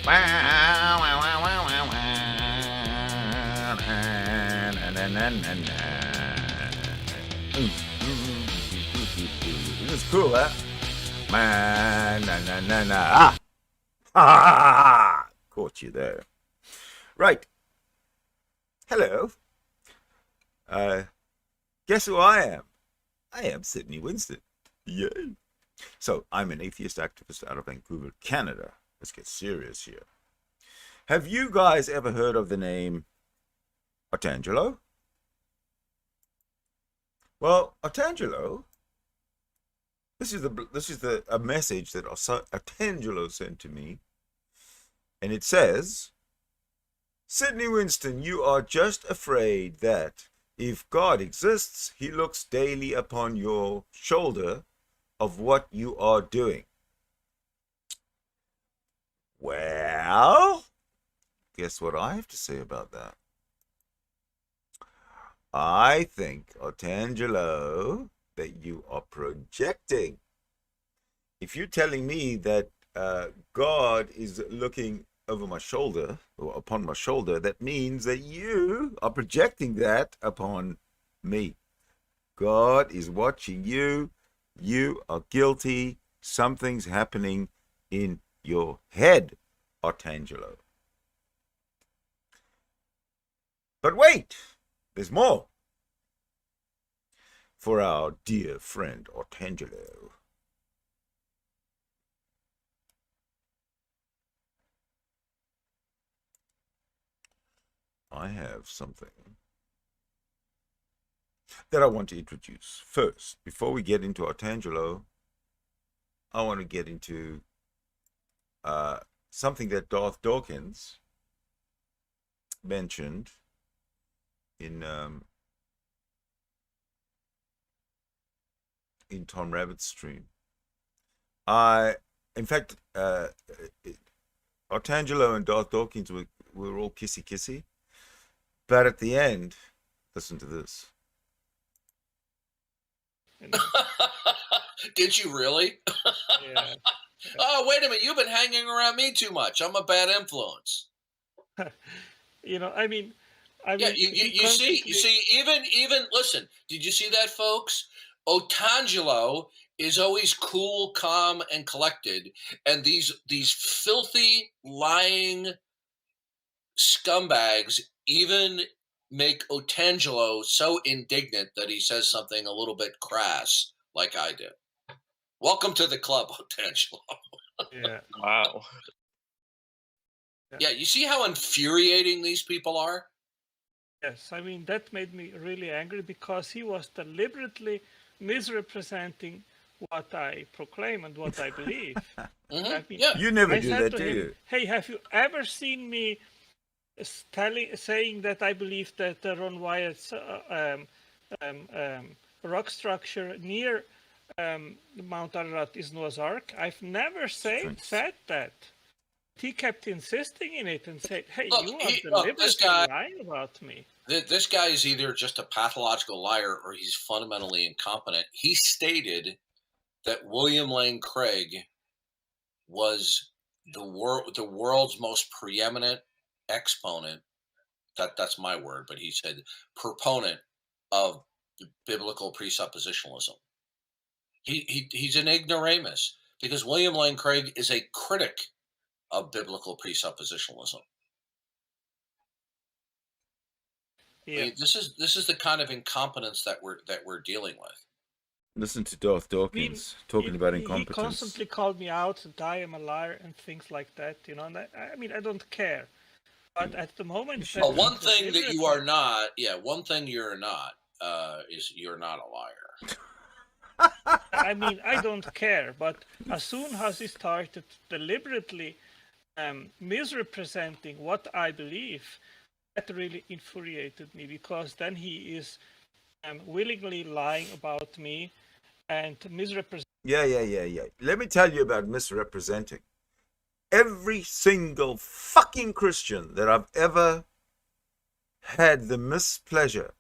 This is cool, huh? Man, na na na na. Ah! Ha ha ha ha! Caught you there. Right. Hello. Guess who I am? I am Sydney Winston. Yay. So, I'm an atheist activist out of Vancouver, Canada. Let's get serious here. Have you guys ever heard of the name Otangelo? Well, Otangelo, this is a message that Otangelo sent to me, and it says, Sydney Winston, you are just afraid that if God exists, he looks daily upon your shoulder of what you are doing. Well, guess what I have to say about that? I think, Otangelo, that you are projecting. If you're telling me that God is looking over my shoulder, or upon my shoulder, that means that you are projecting that upon me. God is watching you. You are guilty. Something's happening in your head, Otangelo. But wait, there's more. For our dear friend Otangelo. I have something that I want to introduce. First, before we get into Otangelo, I want to get into something that Darth Dawkins mentioned in Tom Rabbit's stream. In fact, Otangelo and Darth Dawkins were all kissy-kissy. But at the end, listen to this. Did you really? Yeah. Oh, wait a minute. You've been hanging around me too much. I'm a bad influence. I mean, yeah, you see, even, listen, did you see that, folks? Otangelo is always cool, calm, and collected. And these filthy, lying scumbags even make Otangelo so indignant that he says something a little bit crass, like I do. Welcome to the club, Otangelo. Yeah. Wow. Yeah, you see how infuriating these people are? Yes, I mean, that made me really angry because he was deliberately misrepresenting what I proclaim and what I believe. Mm-hmm. I mean, yeah. You never I do said that, to do him, you? hey, have you ever seen me saying that I believe that Ron Wyatt's rock structure near Mount Ararat is Noah's Ark? I've never said that. He kept insisting in it and said, hey, Look, you are deliberately lying about me. This guy is either just a pathological liar or he's fundamentally incompetent. He stated that William Lane Craig was the world's most preeminent exponent. That's my word, but he said proponent of biblical presuppositionalism. He's an ignoramus because William Lane Craig is a critic of biblical presuppositionalism. Yeah. I mean, this is the kind of incompetence that we're dealing with. Listen to Darth Dawkins talking about incompetence. He constantly called me out that I am a liar and things like that, And I mean, I don't care. But at the moment, one thing that you are not, one thing you're not, is you're not a liar. I mean, I don't care. But as soon as he started deliberately misrepresenting what I believe, that really infuriated me because then he is willingly lying about me and misrepresenting. Yeah. Let me tell you about misrepresenting. Every single fucking Christian that I've ever had the mispleasure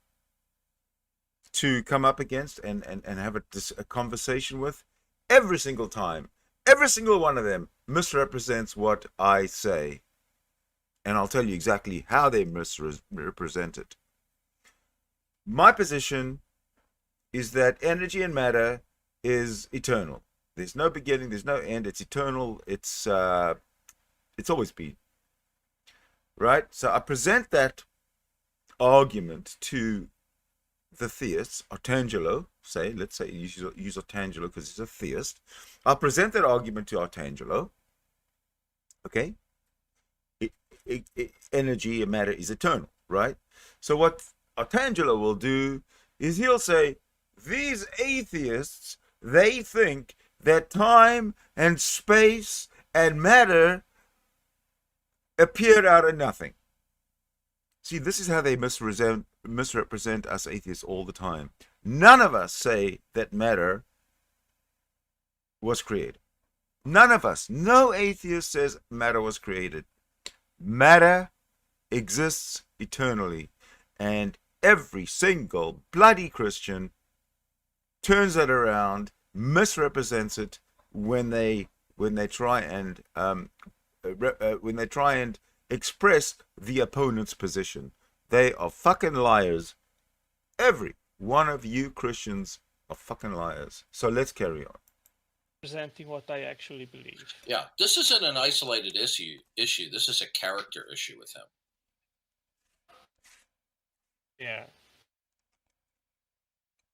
to come up against and have a conversation with, every single time, every single one of them misrepresents what I say. And I'll tell you exactly how they misrepresent it. My position is that energy and matter is eternal. There's no beginning, there's no end. It's eternal. It's always been. Right? So I present that argument to the theist, Otangelo, let's say use Otangelo because he's a theist. I'll present that argument to Otangelo. Okay? Energy and matter is eternal, right? So what Otangelo will do is he'll say, these atheists, they think that time and space and matter appeared out of nothing. See, this is how they misrepresent us atheists all the time. None of us say that matter was created. None of us. No atheist says matter was created. Matter exists eternally. And every single bloody Christian turns it around, misrepresents it when they try and express the opponent's position. They are fucking liars. Every one of you Christians are fucking liars. So let's carry on. Presenting what I actually believe. Yeah, this isn't an isolated issue. This is a character issue with him. Yeah.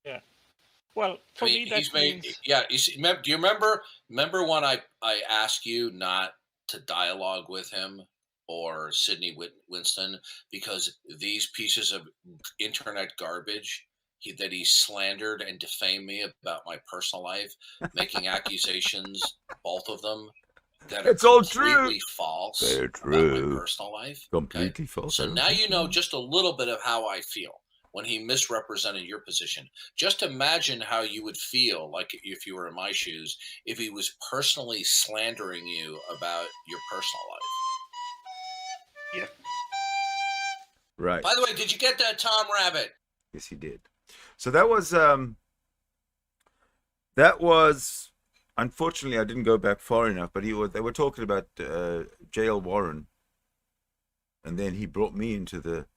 Yeah. Well, for me, that means... Yeah, do you remember when I asked you not to dialogue with him or Sidney Winston because these pieces of internet garbage that he slandered and defamed me about my personal life, making accusations, both of them, that are completely false about my personal life. Completely false. So now you know just a little bit of how I feel when he misrepresented your position. Just imagine how you would feel like if you were in my shoes, if he was personally slandering you about your personal life. Yeah. Right. By the way, did you get that, Tom Rabbit? Yes, he did. So that was unfortunately I didn't go back far enough, but they were talking about Jail Warren, and then he brought me into the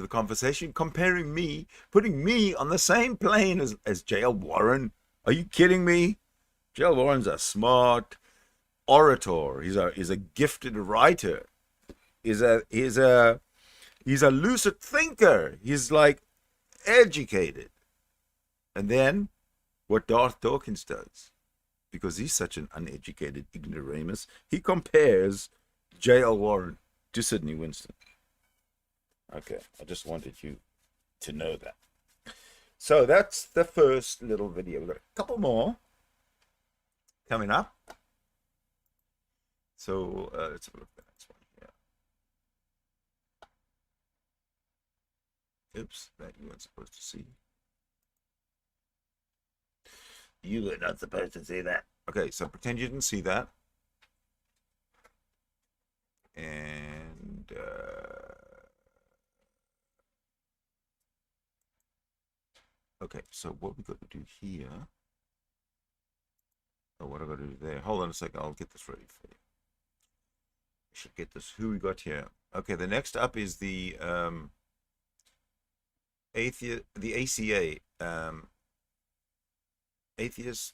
conversation, comparing me, putting me on the same plane as Jail Warren. Are you kidding me? Jail Warren's a smart orator. He's a gifted writer. He's a lucid thinker. He's like educated. And then what Darth Dawkins does, because he's such an uneducated ignoramus, he compares Jail Warren to Sidney Winston. Okay, I just wanted you to know that. So that's the first little video. We've got a couple more coming up. So let's have a look at the next one here. Oops, that you weren't supposed to see. You were not supposed to see that. Okay, so pretend you didn't see that. And okay, so what we got to do here? Oh, what I got to do there? Hold on a second. I'll get this ready for you. I should get this. Who we got here? Okay, the next up is the ACA, Atheist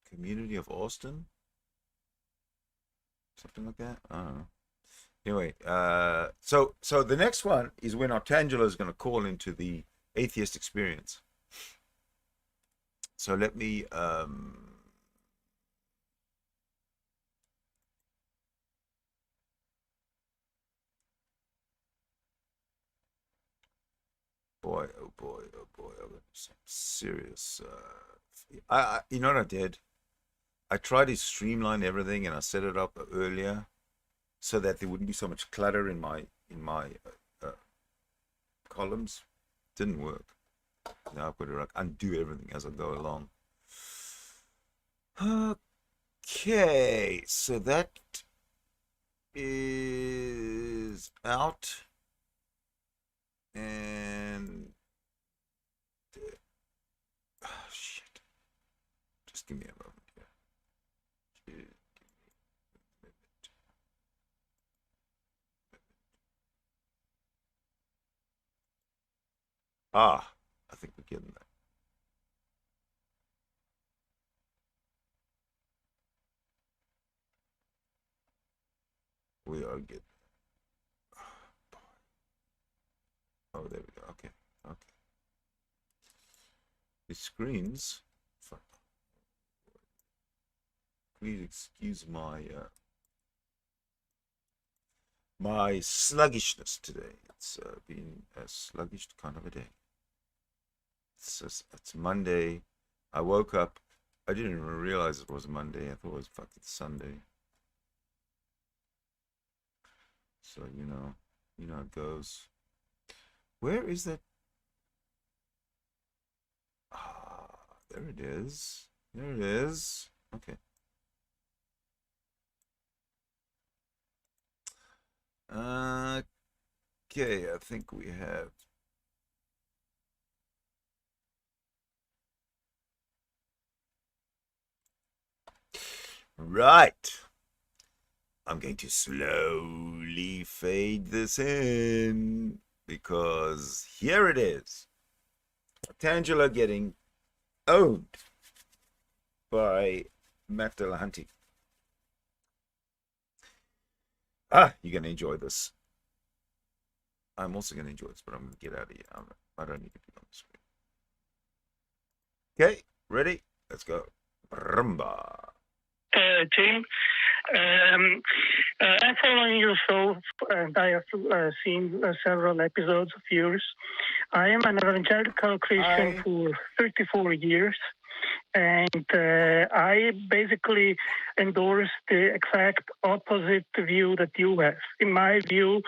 Community of Austin, something like that. I don't know. Anyway, so the next one is when Otangelo is going to call into the atheist experience. So let me boy, oh boy, oh boy, oh, some serious you know what I did? I tried to streamline everything and I set it up earlier so that there wouldn't be so much clutter in my columns. Didn't work. Now I've got to undo everything as I go along. Okay, so that is out. And oh, shit. Just Ah, I think we're getting that. We are getting. Oh, there we go. Okay, okay. The screens. Fuck. Please excuse my my sluggishness today. It's been a sluggish kind of a day. It's Monday. I woke up. I didn't even realize it was Monday. I thought it was fucking Sunday. So you know how it goes. Where is that? Ah, there it is. There it is. Okay. Okay, I think we have. Right. I'm going to slowly fade this in because here it is. Otangelo getting owned by Matt Delahanty. You're going to enjoy this. I'm also going to enjoy this, but I'm going to get out of here. I don't need to be on the screen. Okay, ready? Let's go. Rumba. Tim, I'm following your show, and I have seen several episodes of yours. I am an evangelical Christian for 34 years, and I basically endorse the exact opposite view that you have. In my view,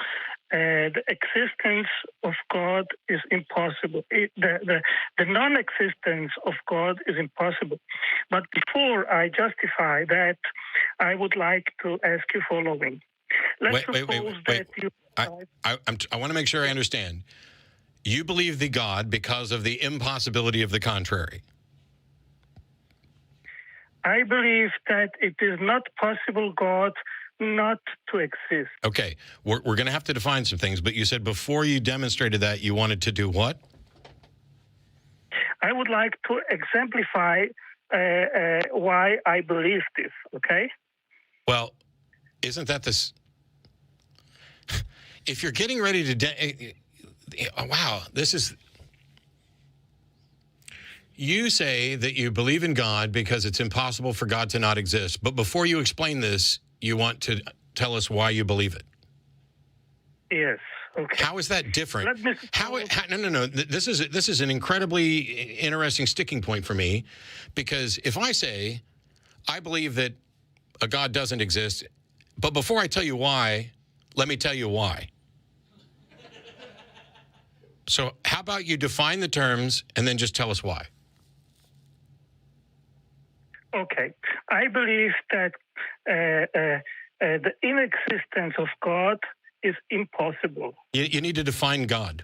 the existence of God is impossible. The non-existence of God is impossible. But before I justify that, I would like to ask you following. Let's suppose that you... I want to make sure I understand. You believe the God because of the impossibility of the contrary. I believe that it is not possible God not to exist. Okay, we're going to have to define some things, but you said before you demonstrated that, you wanted to do what? I would like to exemplify why I believe this, okay? Well, isn't that this... If you're getting ready to... wow, this is... You say that you believe in God because it's impossible for God to not exist. But before you explain this, you want to tell us why you believe it. Yes. Okay. How is that different? No. This is an incredibly interesting sticking point for me, because if I say I believe that a God doesn't exist, but before I tell you why, let me tell you why. So how about you define the terms and then just tell us why? Okay. I believe that the inexistence of God is impossible. You need to define God.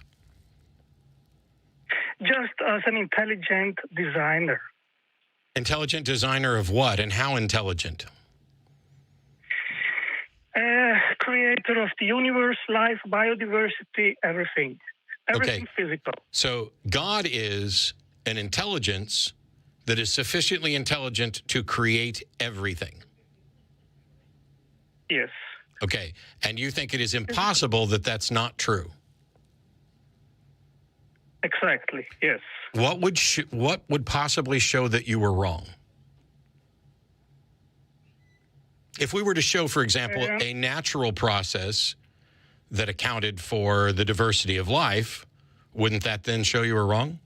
Just as an intelligent designer. Intelligent designer of what, and how intelligent? Creator of the universe, life, biodiversity, everything. Everything physical. So God is an intelligence that is sufficiently intelligent to create everything. Yes. Okay. And you think it is impossible that that's not true? Exactly. Yes. What would possibly show that you were wrong? If we were to show, for example, a natural process that accounted for the diversity of life, wouldn't that then show you were wrong?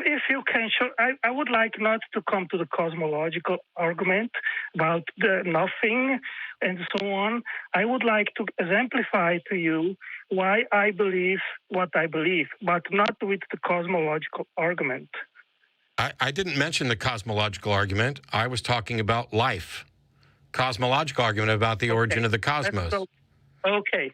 If you can show, I would like not to come to the cosmological argument about the nothing and so on. I would like to exemplify to you why I believe what I believe, but not with the cosmological argument. I didn't mention the cosmological argument. I was talking about life. Cosmological argument about the origin of the cosmos.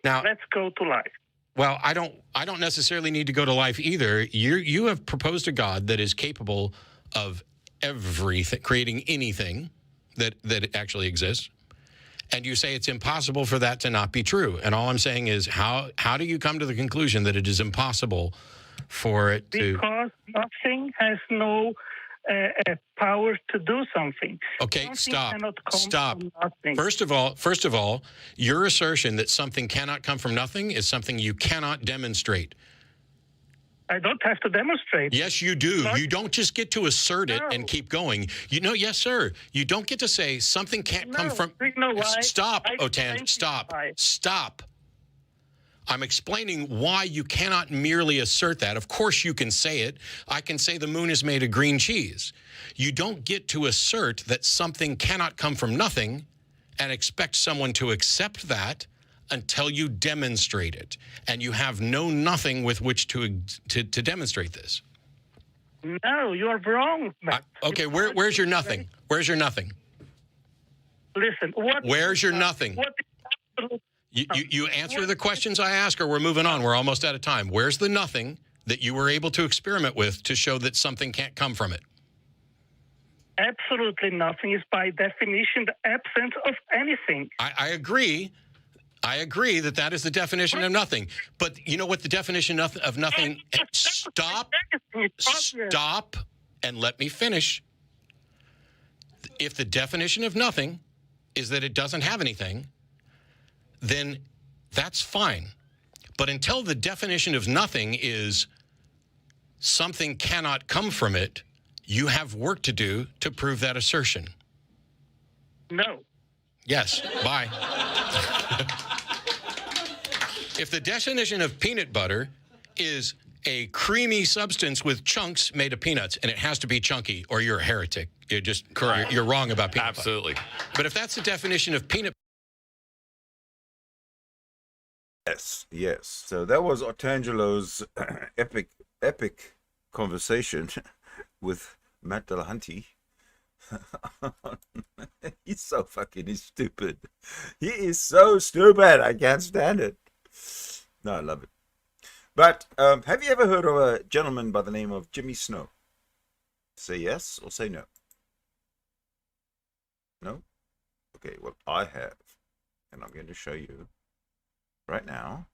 Now let's go to life. Well, I don't necessarily need to go to life either. You have proposed a God that is capable of everything, creating anything that actually exists. And you say it's impossible for that to not be true. And all I'm saying is, how do you come to the conclusion that it is impossible for it to... Because nothing has no power to do something. Okay, Something stop. cannot come Stop. from nothing. First of all, your assertion that something cannot come from nothing is something you cannot demonstrate. I don't have to demonstrate. Yes, you do. You don't just get to assert it and keep going. You know, yes, sir. You don't get to say something can't come from... You know why? Stop, Otan. Stop. Why. Stop. I'm explaining why you cannot merely assert that. Of course you can say it. I can say the moon is made of green cheese. You don't get to assert that something cannot come from nothing and expect someone to accept that until you demonstrate it. And you have no nothing with which to demonstrate this. No, you are wrong, Matt. Okay, where's your nothing? Where's your nothing? Listen, where's your nothing? What is absolute... You answer the questions I ask, or we're moving on. We're almost out of time. Where's the nothing that you were able to experiment with to show that something can't come from it? Absolutely nothing is by definition the absence of anything. I agree. I agree that is the definition of nothing. But you know what the definition of nothing... Stop and let me finish. If the definition of nothing is that it doesn't have anything, then that's fine. But until the definition of nothing is something cannot come from it, you have work to do to prove that assertion. No. Yes. Bye. If the definition of peanut butter is a creamy substance with chunks made of peanuts, and it has to be chunky, or you're a heretic. You're just correct. You're wrong about peanut butter. Absolutely. But if that's the definition of peanut... Yes. So that was Otangelo's epic conversation with Matt Delahanty. He's so fucking stupid. He is so stupid. I can't stand it. No, I love it. But have you ever heard of a gentleman by the name of Jimmy Snow? Say yes or say no. No? Okay, well, I have. And I'm going to show you right now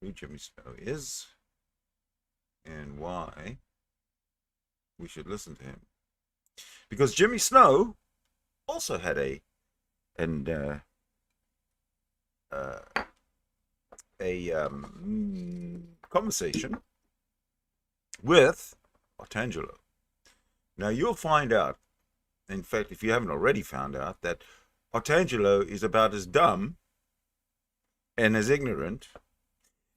who Jimmy Snow is and why we should listen to him. Because Jimmy Snow also had a conversation with Otangelo. Now you'll find out, in fact, if you haven't already found out, that Otangelo is about as dumb and as ignorant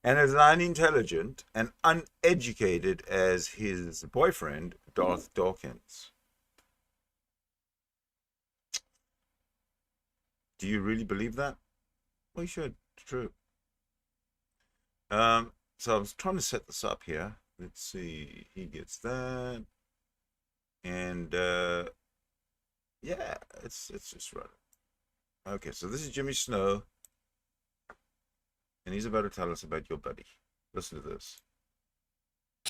and as unintelligent and uneducated as his boyfriend, Darth Dawkins. Do you really believe that? Well, you should. It's true. So I was trying to set this up here. Let's see. He gets that. And, yeah, it's just right. Okay, so this is Jimmy Snow. And he's about to tell us about your buddy. Listen to this.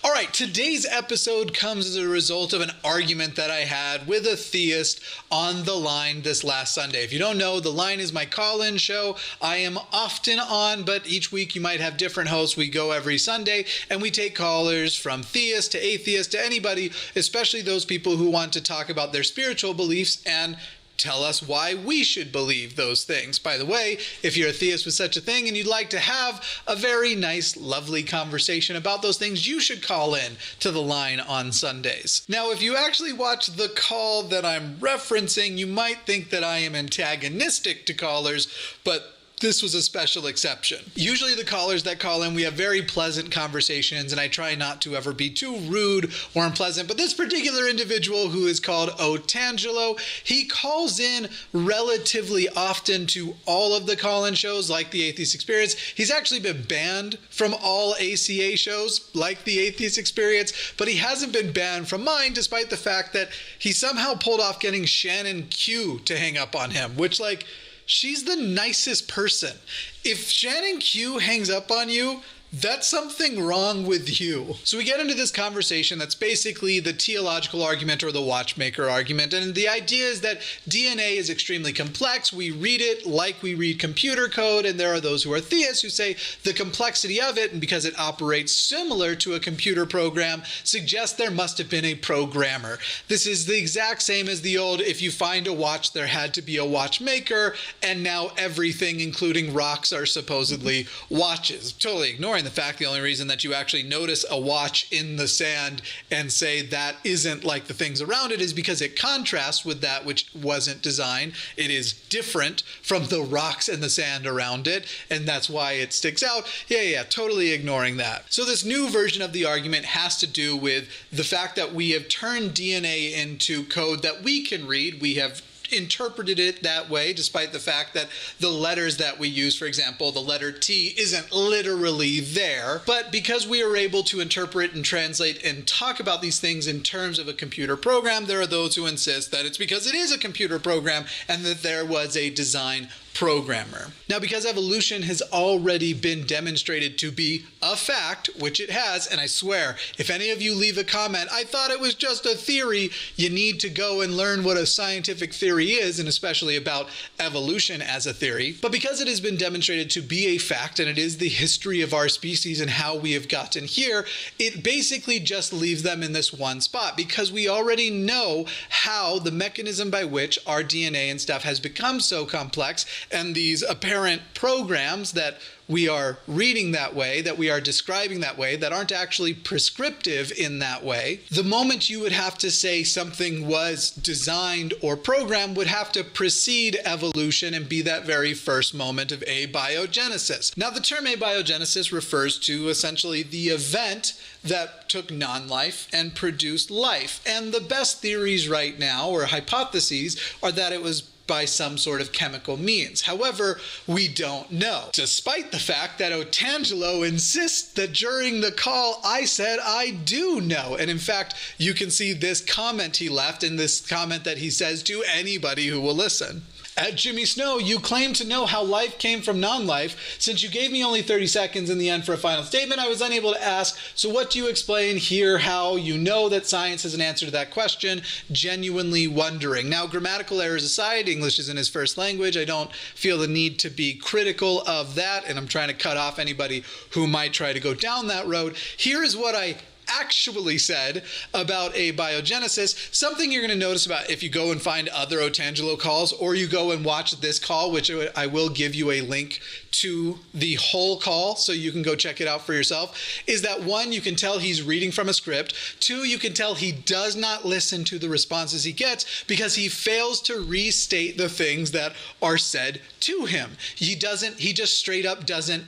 All right, today's episode comes as a result of an argument that I had with a theist on The Line this last Sunday. If you don't know, The Line is my call-in show. I am often on, but each week you might have different hosts. We go every Sunday, and we take callers from theist to atheist to anybody, especially those people who want to talk about their spiritual beliefs and tell us why we should believe those things. By the way, if you're a theist with such a thing and you'd like to have a very nice, lovely conversation about those things, you should call in to The Line on Sundays. Now, if you actually watch the call that I'm referencing, you might think that I am antagonistic to callers, but this was a special exception. Usually the callers that call in, we have very pleasant conversations, and I try not to ever be too rude or unpleasant. But this particular individual, who is called Otangelo, he calls in relatively often to all of the call-in shows like the Atheist Experience. He's actually been banned from all ACA shows like the Atheist Experience, but he hasn't been banned from mine, despite the fact that he somehow pulled off getting Shannon Q to hang up on him, which, like, she's the nicest person. If Shannon Q hangs up on you, that's something wrong with you. So we get into this conversation that's basically the teleological argument or the watchmaker argument. And the idea is that DNA is extremely complex. We read it like we read computer code. And there are those who are theists who say the complexity of it, and because it operates similar to a computer program, suggests there must have been a programmer. This is the exact same as the old, if you find a watch, there had to be a watchmaker. And now everything, including rocks, are supposedly watches. Totally ignoring the fact the only reason that you actually notice a watch in the sand and say that isn't like the things around it is because it contrasts with that which wasn't designed. It is different from the rocks and the sand around it, and that's why it sticks out. Yeah, totally ignoring that. So this new version of the argument has to do with the fact that we have turned DNA into code that we can read. We have interpreted it that way, despite the fact that the letters that we use, for example, the letter T isn't literally there. But because we are able to interpret and translate and talk about these things in terms of a computer program, there are those who insist that it's because it is a computer program and that there was a design programmer. Now, because evolution has already been demonstrated to be a fact, which it has, and I swear, if any of you leave a comment, I thought it was just a theory, you need to go and learn what a scientific theory is, and especially about evolution as a theory. But because it has been demonstrated to be a fact, and it is the history of our species and how we have gotten here, it basically just leaves them in this one spot, because we already know how the mechanism by which our DNA and stuff has become so complex, and these apparent programs that we are reading that way, that we are describing that way, that aren't actually prescriptive in that way. The moment you would have to say something was designed or programmed would have to precede evolution and be that very first moment of abiogenesis. Now, the term abiogenesis refers to essentially the event that took non-life and produced life. And the best theories right now, or hypotheses, are that it was by some sort of chemical means. However, we don't know, despite the fact that Otangelo insists that during the call I said I do know. And in fact, you can see this comment he left in this comment that he says to anybody who will listen. At Jimmy Snow, you claim to know how life came from non-life. Since you gave me only 30 seconds in the end for a final statement, I was unable to ask, so what do you explain here how you know that science has an answer to that question? Genuinely wondering. Now, grammatical errors aside, English isn't his first language. I don't feel the need to be critical of that, and I'm trying to cut off anybody who might try to go down that road. Here is what I actually said about abiogenesis. Something you're going to notice about if you go and find other Otangelo calls, or you go and watch this call, which I will give you a link to the whole call so you can go check it out for yourself, is that one, you can tell he's reading from a script. Two, you can tell he does not listen to the responses he gets because he fails to restate the things that are said to him. He just straight up doesn't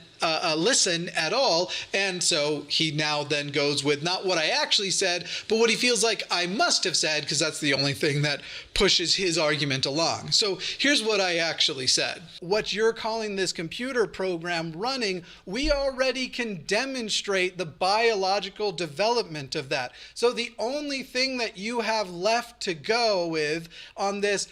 listen at all, and so he now then goes with not what I actually said, but what he feels like I must have said, because that's the only thing that pushes his argument along. So here's what I actually said. What you're calling this computer program running, we already can demonstrate the biological development of that. So the only thing that you have left to go with on this,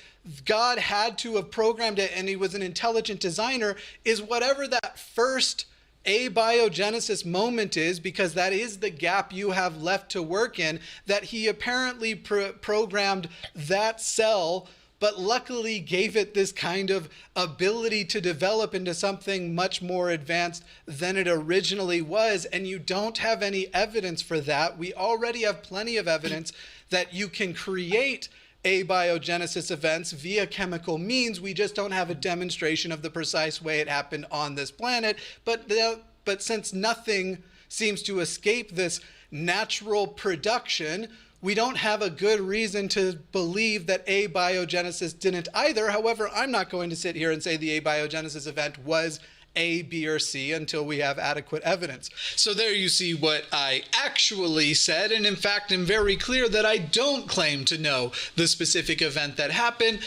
God had to have programmed it and he was an intelligent designer, is whatever that first abiogenesis moment is, because that is the gap you have left to work in, that he apparently programmed that cell, but luckily gave it this kind of ability to develop into something much more advanced than it originally was. And you don't have any evidence for that. We already have plenty of evidence that you can create abiogenesis events via chemical means. We just don't have a demonstration of the precise way it happened on this planet. But since nothing seems to escape this natural production, we don't have a good reason to believe that abiogenesis didn't either. However, I'm not going to sit here and say the abiogenesis event was A, B, or C until we have adequate evidence. So there you see what I actually said, and in fact am very clear that I don't claim to know the specific event that happened.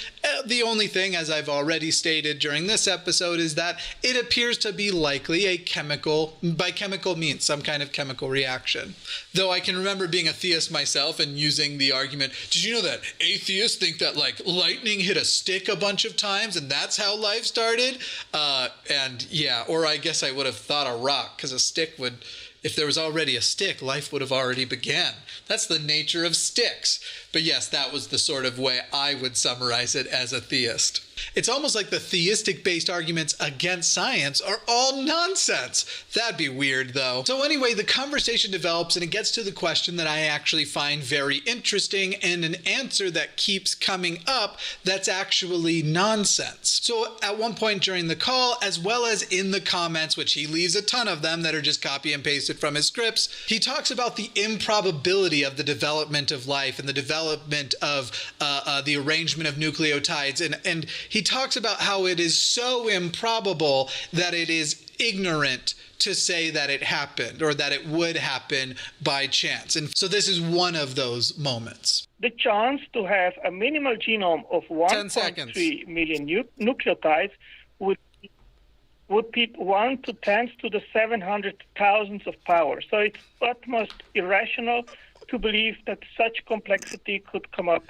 The only thing, as I've already stated during this episode, is that it appears to be likely a by chemical means, some kind of chemical reaction. Though I can remember being a theist myself and using the argument, did you know that atheists think that like lightning hit a stick a bunch of times and that's how life started? And Yeah, or I guess I would have thought a rock, because a stick would, if there was already a stick, life would have already began. That's the nature of sticks. But yes, that was the sort of way I would summarize it as a theist. It's almost like the theistic-based arguments against science are all nonsense. That'd be weird, though. So anyway, the conversation develops and it gets to the question that I actually find very interesting and an answer that keeps coming up that's actually nonsense. So at one point during the call, as well as in the comments, which he leaves a ton of them that are just copy and pasted from his scripts, he talks about the improbability of the development of life and the development of the arrangement of nucleotides. And he talks about how it is so improbable that it is ignorant to say that it happened or that it would happen by chance. And so this is one of those moments. The chance to have a minimal genome of 1.3 million nucleotides would be 1 to 10 to the 700,000th of power. So it's utmost irrational to believe that such complexity could come up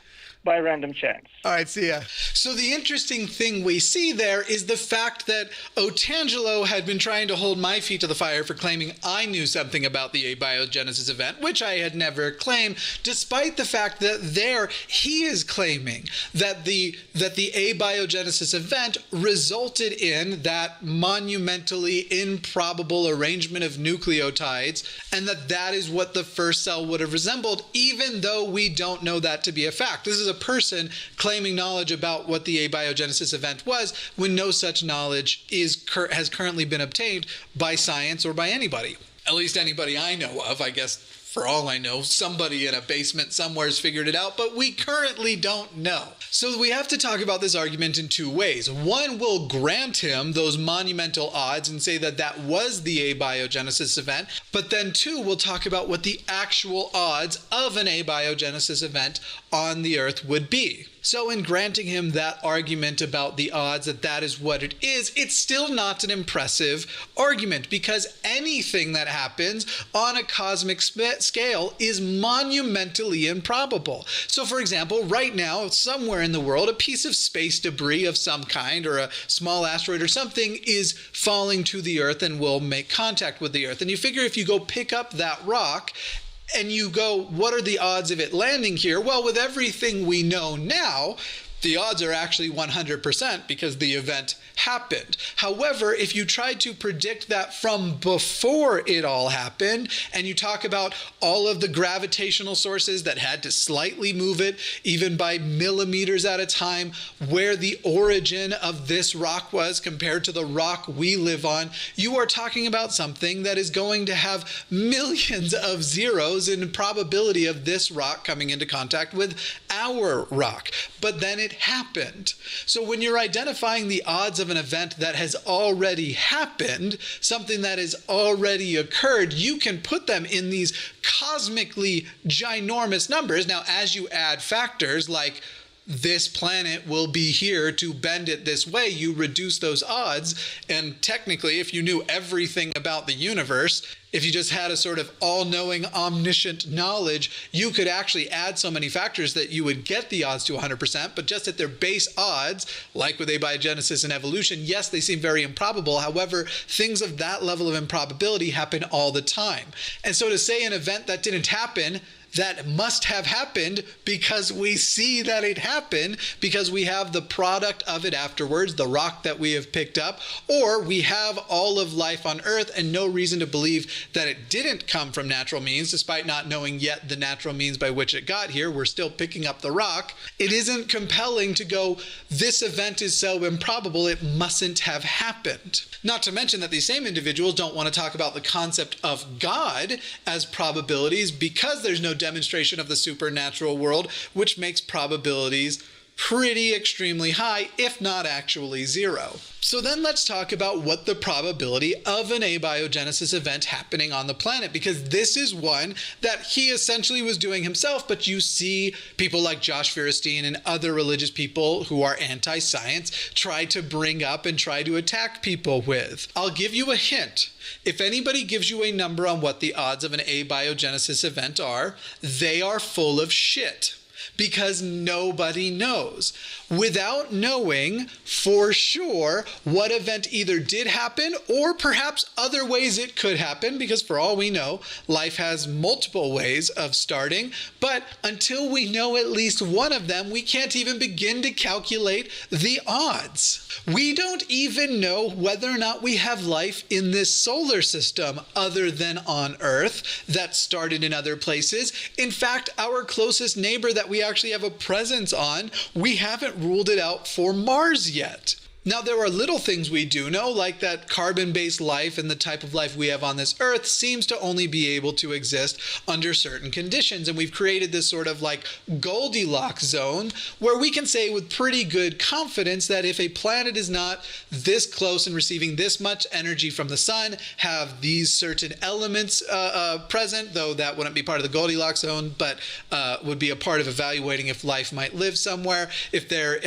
by random chance. All right, see ya. So the interesting thing we see there is the fact that Otangelo had been trying to hold my feet to the fire for claiming I knew something about the abiogenesis event, which I had never claimed, despite the fact that there he is claiming that the abiogenesis event resulted in that monumentally improbable arrangement of nucleotides, and that is what the first cell would have resembled, even though we don't know that to be a fact. This is a person claiming knowledge about what the abiogenesis event was when no such knowledge has currently been obtained by science or by anybody. At least anybody I know of. I guess for all I know, somebody in a basement somewhere has figured it out, but we currently don't know. So we have to talk about this argument in two ways. One, will grant him those monumental odds and say that that was the abiogenesis event, but then two, we'll talk about what the actual odds of an abiogenesis event on the Earth would be. So in granting him that argument about the odds that that is what it is, it's still not an impressive argument, because anything that happens on a cosmic scale is monumentally improbable. So for example, right now, somewhere in the world, a piece of space debris of some kind or a small asteroid or something is falling to the Earth and will make contact with the Earth. And you figure if you go pick up that rock and you go, what are the odds of it landing here? Well, with everything we know now, the odds are actually 100% because the event happened. However, if you try to predict that from before it all happened, and you talk about all of the gravitational sources that had to slightly move it, even by millimeters at a time, where the origin of this rock was compared to the rock we live on, you are talking about something that is going to have millions of zeros in probability of this rock coming into contact with our rock. But then it happened. So when you're identifying the odds of an event that has already happened, something that has already occurred, you can put them in these cosmically ginormous numbers. Now, as you add factors like this planet will be here to bend it this way, you reduce those odds. And technically, if you knew everything about the universe, if you just had a sort of all-knowing, omniscient knowledge, you could actually add so many factors that you would get the odds to 100%, but just at their base odds, like with abiogenesis and evolution, yes, they seem very improbable. However, things of that level of improbability happen all the time. And so to say an event that didn't happen, that must have happened because we see that it happened, because we have the product of it afterwards, the rock that we have picked up, or we have all of life on Earth and no reason to believe that it didn't come from natural means, despite not knowing yet the natural means by which it got here. We're still picking up the rock. It isn't compelling to go, this event is so improbable, it mustn't have happened. Not to mention that these same individuals don't want to talk about the concept of God as probabilities because there's no demonstration of the supernatural world, which makes probabilities pretty extremely high, if not actually zero. So then let's talk about what the probability of an abiogenesis event happening on the planet, because this is one that he essentially was doing himself, but you see people like Josh Feuerstein and other religious people who are anti-science try to bring up and try to attack people with. I'll give you a hint. If anybody gives you a number on what the odds of an abiogenesis event are, they are full of shit. because nobody knows. Without knowing for sure what event either did happen or perhaps other ways it could happen, because for all we know, life has multiple ways of starting. But until we know at least one of them, we can't even begin to calculate the odds. We don't even know whether or not we have life in this solar system other than on Earth that started in other places. In fact, our closest neighbor that we actually have a presence on, we haven't ruled it out for Mars yet. Now, there are little things we do know, like that carbon-based life and the type of life we have on this Earth seems to only be able to exist under certain conditions. And we've created this sort of like Goldilocks zone where we can say with pretty good confidence that if a planet is not this close and receiving this much energy from the sun, have these certain elements present, though that wouldn't be part of the Goldilocks zone, but would be a part of evaluating if life might live somewhere. If there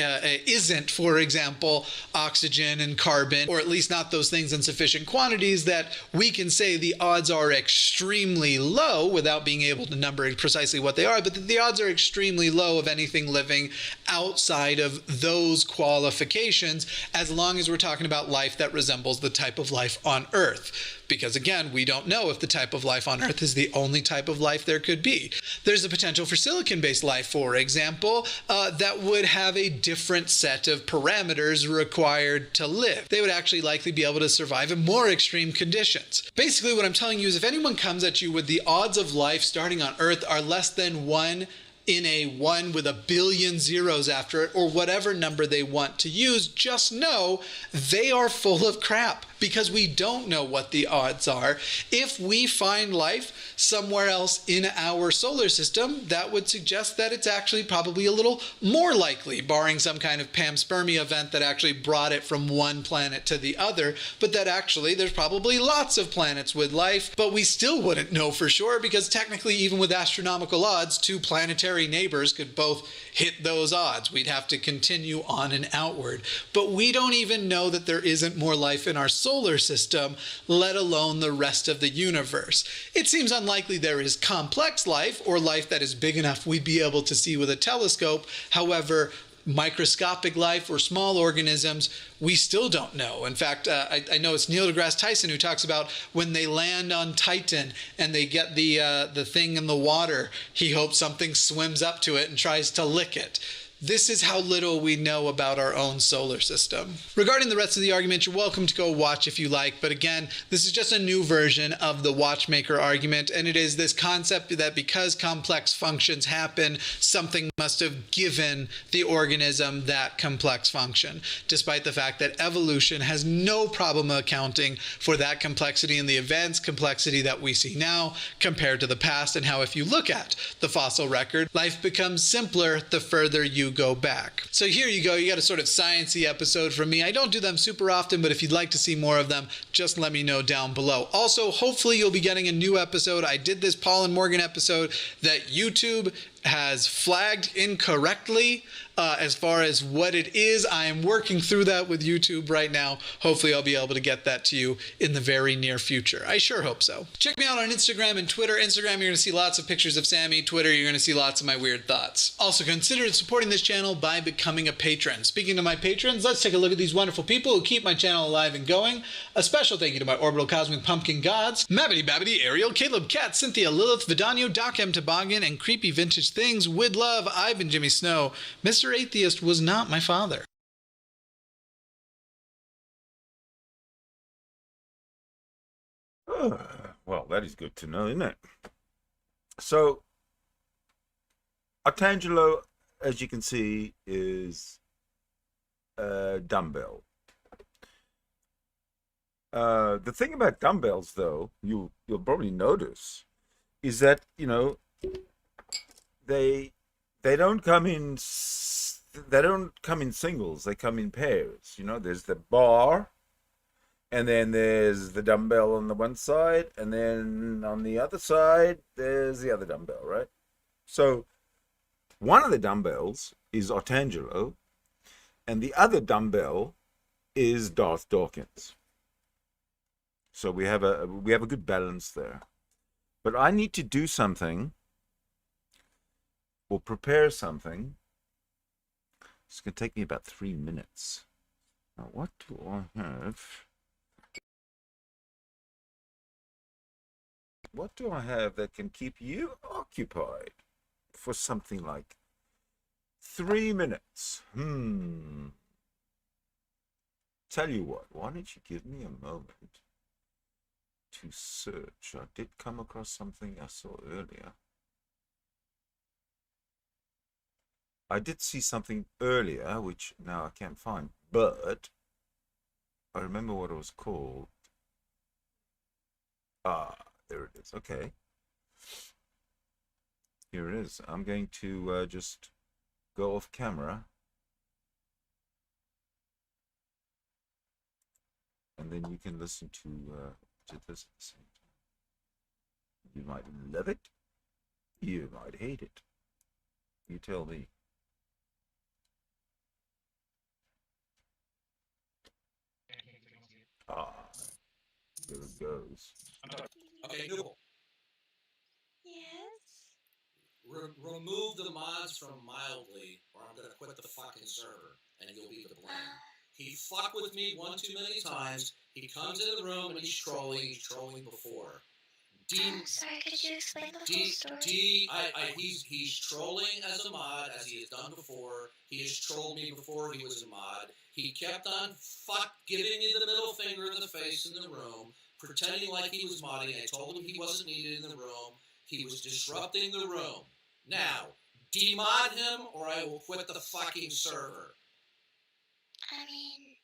isn't, for example, oxygen and carbon, or at least not those things in sufficient quantities, that we can say the odds are extremely low without being able to number precisely what they are, but the odds are extremely low of anything living outside of those qualifications, as long as we're talking about life that resembles the type of life on Earth. Because again, we don't know if the type of life on Earth is the only type of life there could be. There's the potential for silicon-based life, for example, that would have a different set of parameters required to live. They would actually likely be able to survive in more extreme conditions. Basically, what I'm telling you is if anyone comes at you with the odds of life starting on Earth are less than 1 in a 1 with a billion zeros after it, or whatever number they want to use, just know they are full of crap, because we don't know what the odds are. If we find life somewhere else in our solar system, that would suggest that it's actually probably a little more likely, barring some kind of panspermia event that actually brought it from one planet to the other, but that actually there's probably lots of planets with life, but we still wouldn't know for sure, because technically, even with astronomical odds, two planetary neighbors could both hit those odds. We'd have to continue on and outward. But we don't even know that there isn't more life in our solar system, let alone the rest of the universe. It seems unlikely there is complex life, or life that is big enough we'd be able to see with a telescope. However, microscopic life or small organisms, we still don't know. In fact, I know it's Neil deGrasse Tyson who talks about when they land on Titan and they get the thing in the water, he hopes something swims up to it and tries to lick it. This is how little we know about our own solar system. Regarding the rest of the argument, you're welcome to go watch if you like, but again, this is just a new version of the watchmaker argument, and it is this concept that because complex functions happen, something must have given the organism that complex function, despite the fact that evolution has no problem accounting for that complexity in the advanced complexity that we see now compared to the past, and how if you look at the fossil record, life becomes simpler the further you go back. So here you go, you got a sort of sciencey episode from me. I don't do them super often, but if you'd like to see more of them, just let me know down below. Also, hopefully you'll be getting a new episode. I did this Paul and Morgan episode that YouTube has flagged incorrectly as far as what it is. I am working through that with YouTube right now. Hopefully I'll be able to get that to you in the very near future. I sure hope so. Check me out on Instagram and Twitter. Instagram, you're going to see lots of pictures of Sammy. Twitter, you're going to see lots of my weird thoughts. Also, consider supporting this channel by becoming a patron. Speaking to my patrons, let's take a look at these wonderful people who keep my channel alive and going. A special thank you to my orbital cosmic pumpkin gods, Mabbity Babbity, Ariel, Caleb, Cat, Cynthia, Lilith, Vidanio, Doc M. Toboggan, and Creepy Vintage Things. With love, I've been Jimmy Snow. Mr. Atheist was not my father. Well, that is good to know, isn't it? So, Otangelo, as you can see, is a dumbbell. The thing about dumbbells, though, you'll probably notice, is that, you know, they don't come in singles. They come in pairs. You know, there's the bar, and then there's the dumbbell on the one side, and then on the other side there's the other dumbbell, right? So one of the dumbbells is Otangelo, and the other dumbbell is Darth Dawkins. So we have a good balance there. But I need to do something or prepare something. It's going to take me about 3 minutes. Now, what do I have? What do I have that can keep you occupied for something like 3 minutes? Tell you what, why don't you give me a moment to search? I did come across something I saw earlier. I did see something earlier, which now I can't find, but I remember what it was called. Ah, there it is. Okay. Here it is. I'm going to just go off camera. And then you can listen to this at the same time. You might love it. You might hate it. You tell me. Ah, there it goes. Okay, Google. Yes? Remove the mods from mildly, or I'm gonna quit the fucking server, and you'll be to blame. He fucked with me one too many times. He comes in the room and he's trolling. He's trolling before. I'm sorry, could you explain the whole story? He's trolling as a mod, as he has done before. He has trolled me before he was a mod. He kept on giving me the middle finger in the face in the room, pretending like he was modding. I told him he wasn't needed in the room. He was disrupting the room. Now, demod him or I will quit the fucking server. I mean,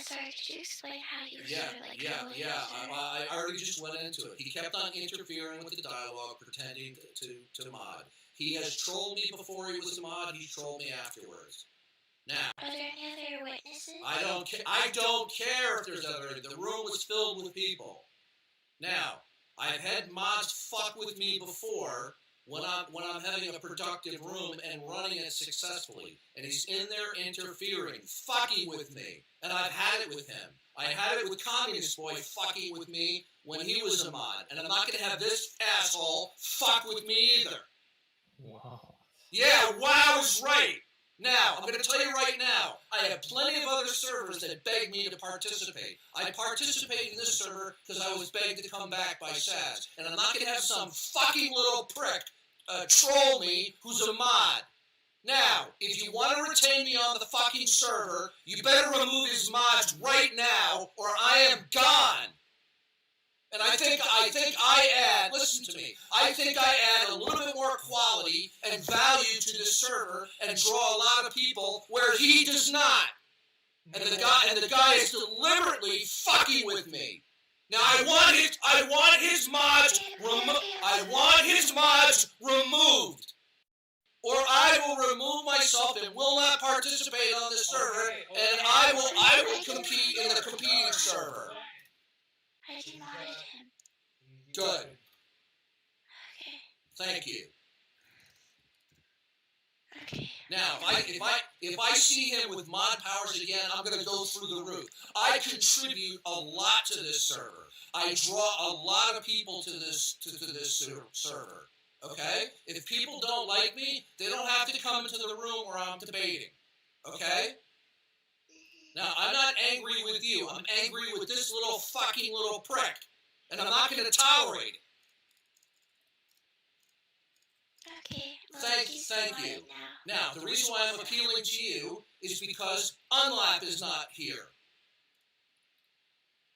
sorry, could you explain how you Yeah. I I already just went into it. He kept on interfering with the dialogue, pretending to mod. He has trolled me before he was a mod. He's trolled me afterwards. Now, are there any other witnesses? I don't care if there's other. The room was filled with people. Now, I've had mods fuck with me before when I'm having a productive room and running it successfully, and he's in there interfering, fucking with me, and I've had it with him. I had it with Communist Boy fucking with me when he was a mod, and I'm not going to have this asshole fuck with me either. Wow. Yeah, wow is right. Now, I'm going to tell you right now, I have plenty of other servers that beg me to participate. I participate in this server because I was begged to come back by Saz. And I'm not going to have some fucking little prick troll me who's a mod. Now, if you want to retain me on the fucking server, you better remove his mods right now or I am gone. And I think I add, listen to me, I think I add a little bit more quality and value to this server and draw a lot of people where he does not. And the guy is deliberately fucking with me. Now I want his mods removed. Or I will remove myself and will not participate on this server, and I will compete in the competing server. I demodded him. Good. Okay. Thank you. Okay. Now, if I see him with mod powers again, I'm going to go through the roof. I contribute a lot to this server. I draw a lot of people to this server. Okay? If people don't like me, they don't have to come into the room where I'm debating. Okay? Now, I'm not angry with you. I'm angry with this little fucking little prick. And I'm not going to tolerate it. Okay. Well, Thank you. Now, the reason why I'm appealing to you is because Unlap is not here.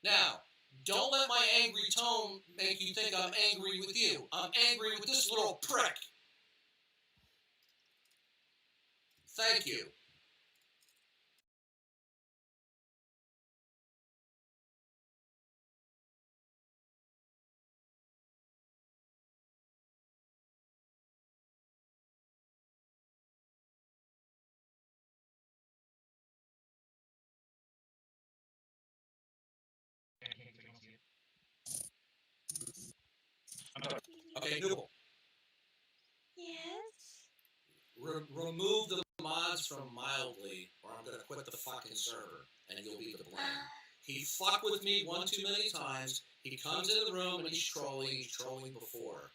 Now, don't let my angry tone make you think I'm angry with you. I'm angry with this little prick. Thank you. Okay, Google. Yes? Remove the mods from mildly, or I'm going to quit the fucking server, and you'll be to blame. He fucked with me one too many times. He comes in the room and he's trolling before.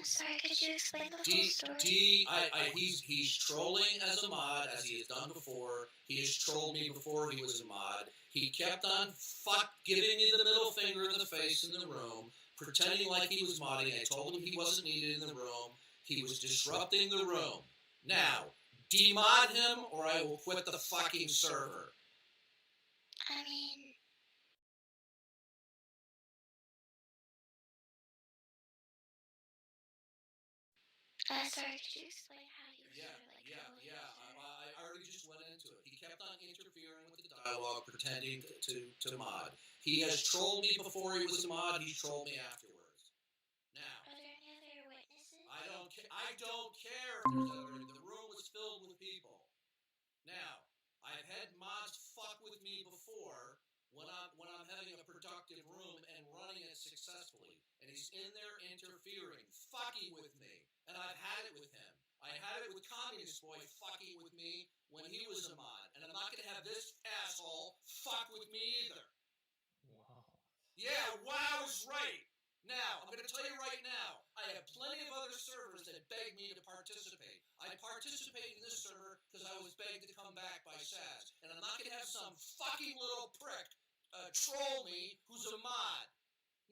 sorry, could you explain the full story? He's trolling as a mod, as he has done before. He has trolled me before he was a mod. He kept on giving me the middle finger in the face in the room, pretending like he was modding. I told him he wasn't needed in the room. He was disrupting the room. Now, demod him or I will quit the fucking server. I mean, sorry, could you explain how you I already just went into it. He kept on interfering with the dialogue, pretending to mod. He has trolled me before he was a mod. He's trolled me afterwards. Now, are there any other witnesses? I don't care if there's other. The room was filled with people. Now, I've had mods fuck with me before when I'm having a productive room and running it successfully, and he's in there interfering, fucking with me, and I've had it with him. I had it with Communist Boy fucking with me when he was a mod, and I'm not going to have this asshole fuck with me either. Wow. Yeah, wow is right. Now, I'm going to tell you right now, I have plenty of other servers that beg me to participate. I participate in this server because I was begged to come back by Saz, and I'm not going to have some fucking little prick troll me who's a mod.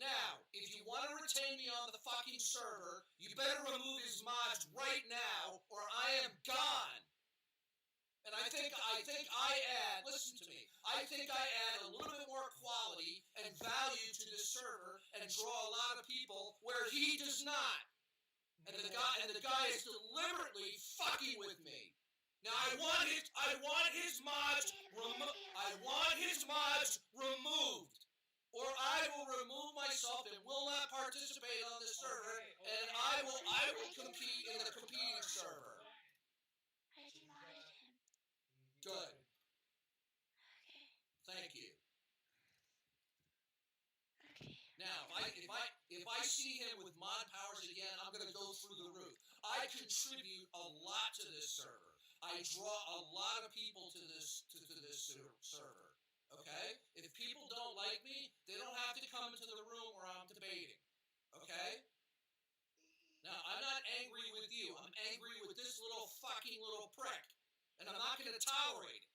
Now, if you want to retain me on the fucking server, you better remove his mods right now, or I am gone. And I think I add, listen to me, I think I add a little bit more quality and value to this server and draw a lot of people where he does not. And the guy is deliberately fucking with me. Now I want his mods removed. Or I will remove myself and will not participate on this server, and I will compete in the competing server. I demodded him. Good. Okay. Thank you. Okay. Now, if I see him with mod powers again, I'm going to go through the roof. I contribute a lot to this server. I draw a lot of people to this server. Okay? If people don't like me, they don't have to come into the room where I'm debating. Okay? Now, I'm not angry with you. I'm angry with this little fucking little prick. And I'm not going to tolerate it.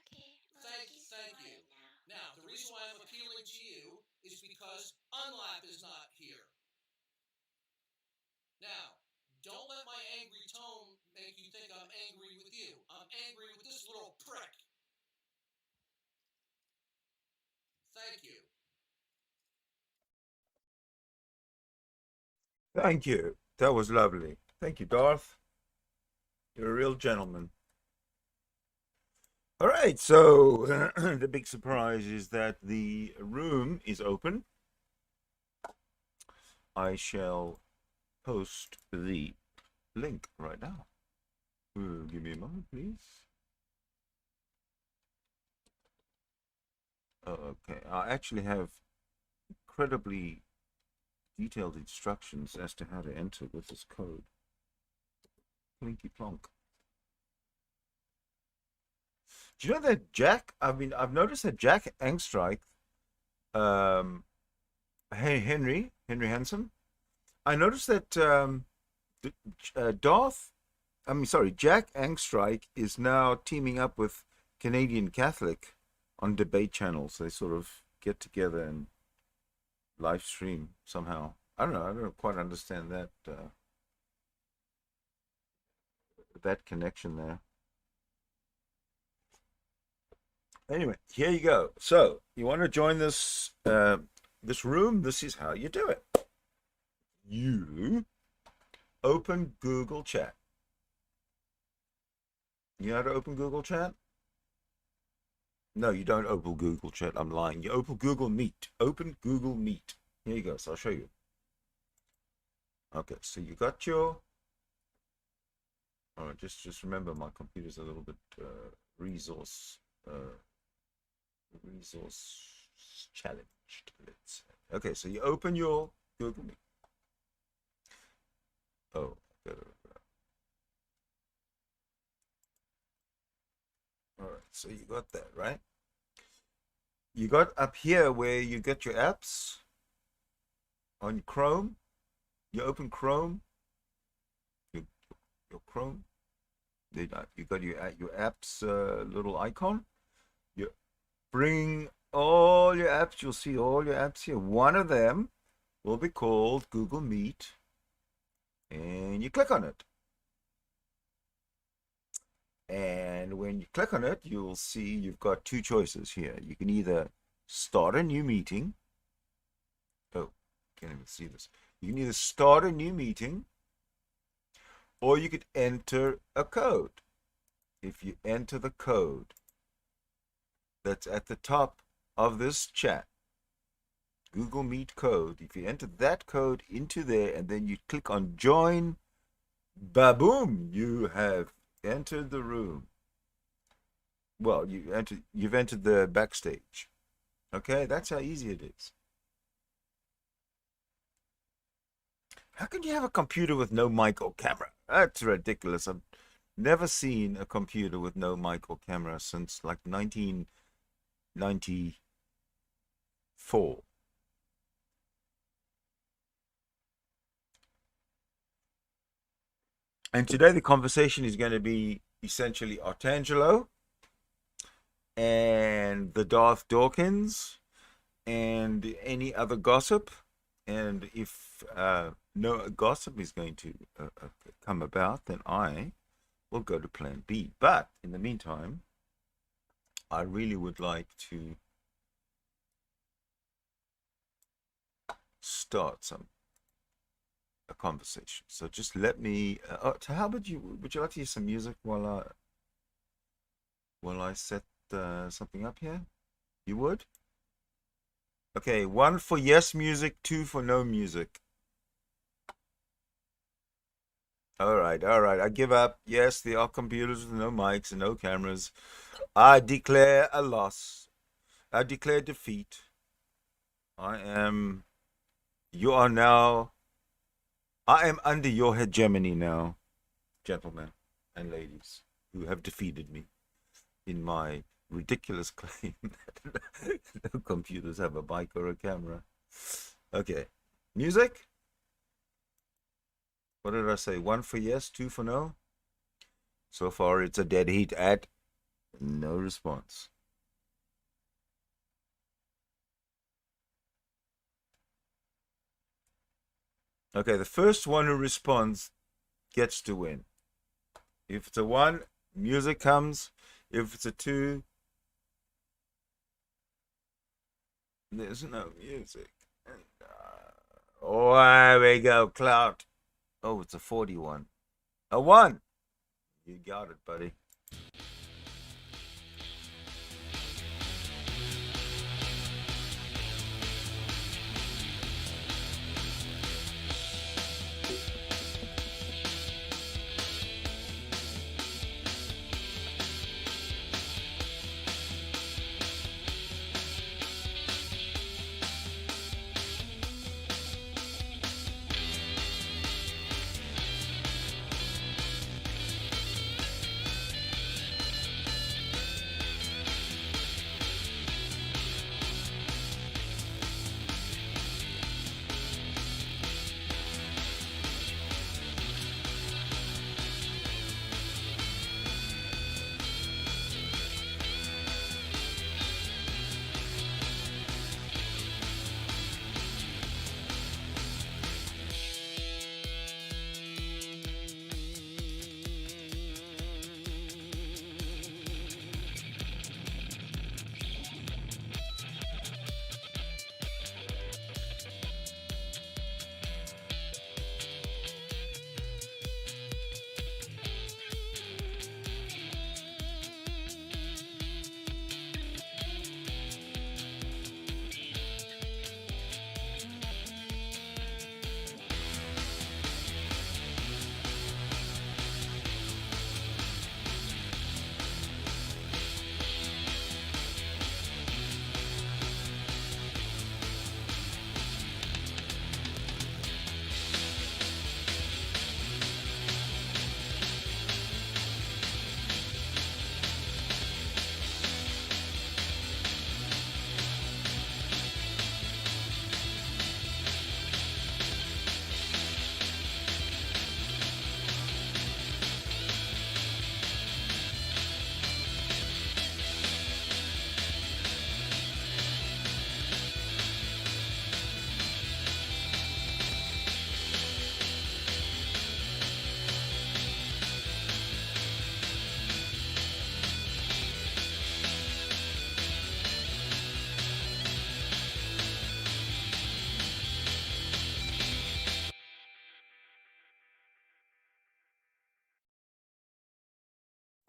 Okay. Well, Thank you. Now, the reason why I'm appealing to you is because Unlap is not here. Now, don't let my angry tone make you think I'm angry with you. I'm angry with this little prick. Thank you. Thank you. That was lovely. Thank you, Darth. You're a real gentleman. All right, so the big surprise is that the room is open. I shall post the link right now. Give me a moment, please. Okay, I actually have incredibly detailed instructions as to how to enter with this code. Plinky plonk. Do you know that Jack? I've noticed that Jack Angstrike, Henry Hansen. I noticed that Jack Angstrike is now teaming up with Canadian Catholic on debate channels. They sort of get together and live stream somehow. I don't know. I don't quite understand that that connection there. Anyway, here you go. So you want to join this this room? This is how you do it. You open Google Chat. You know how to open Google Chat? No, you don't open Google Chat. I'm lying. You open Google Meet. Open Google Meet. Here you go. So I'll show you. Okay, so you got your... All right, just remember my computer's a little bit resource challenged, let's say. Okay, so you open your Google Meet. Oh, all right, so you got that, right? You got up here where you get your apps. on Chrome, you open Chrome, your Chrome, you got your apps little icon. You bring all your apps, you'll see all your apps here. One of them will be called Google Meet, and you click on it. And when you click on it, you'll see you've got two choices here. You can either start a new meeting. Oh, can't even see this. You can either start a new meeting, or you could enter a code. If you enter the code that's at the top of this chat, Google Meet code, if you enter that code into there and then you click on join, baboom, you have entered the room. Well, you've entered the backstage. Okay, that's how easy it is. How can you have a computer with no mic or camera? That's ridiculous. I've never seen a computer with no mic or camera since like 1994. And today the conversation is going to be essentially Otangelo and the Darth Dawkins and any other gossip. And if no gossip is going to come about, then I will go to plan B. But in the meantime, I really would like to start a conversation. So just let me. How would you like to hear some music while I set something up here? You would? Okay, 1 for yes music, 2 for no music. All right. I give up. Yes, there are computers with no mics and no cameras. I declare a loss. I declare defeat. You are now. I am under your hegemony now, gentlemen and ladies who have defeated me in my ridiculous claim that no computers have a mic or a camera. Okay, music. What did I say? 1 for yes, 2 for no. So far, it's a dead heat at no response. Okay, the first one who responds gets to win. If it's a 1, music comes. If it's a 2, there's no music. And, oh, there we go, clout. Oh, it's a 41. A 1. You got it, buddy.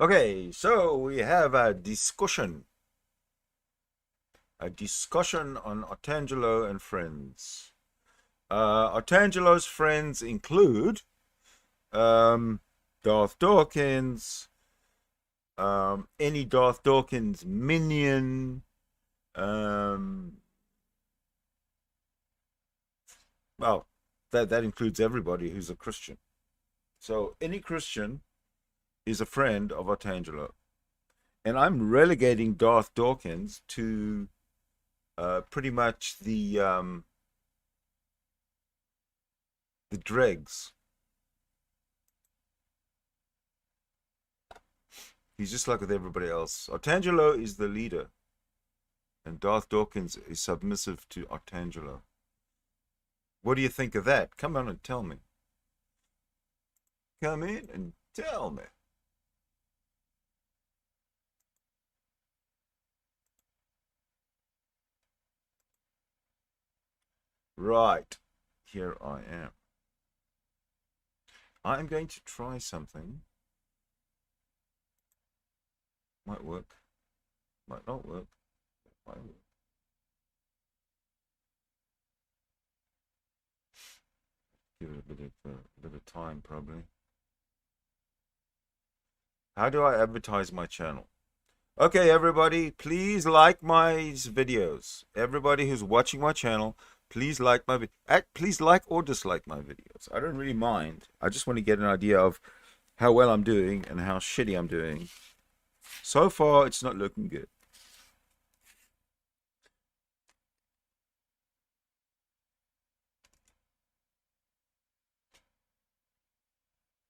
Okay, so we have a discussion. A discussion on Otangelo and friends. Otangelo's friends include Darth Dawkins, any Darth Dawkins minion, well, that includes everybody who's a Christian. So any Christian is a friend of Otangelo. And I'm relegating Darth Dawkins to pretty much the dregs. He's just like with everybody else. Otangelo is the leader, and Darth Dawkins is submissive to Otangelo. What do you think of that? Come on and tell me. Come in and tell me. Right, here I am. I'm going to try something. Might work, might not work, might work. Give it a bit of time, probably. How do I advertise my channel? Okay, everybody, please like my videos. Everybody who's watching my channel, please like my please like or dislike my videos. I don't really mind. I just want to get an idea of how well I'm doing and how shitty I'm doing. So far, it's not looking good.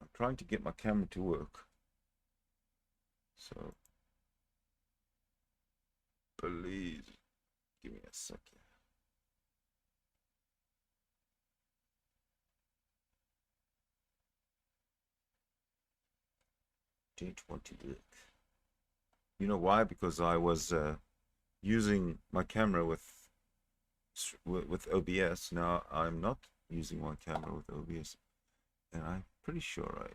I'm trying to get my camera to work. So, please, give me a second. Didn't want to do it. You know why? Because I was using my camera with OBS. Now I'm not using my camera with OBS, and I'm pretty sure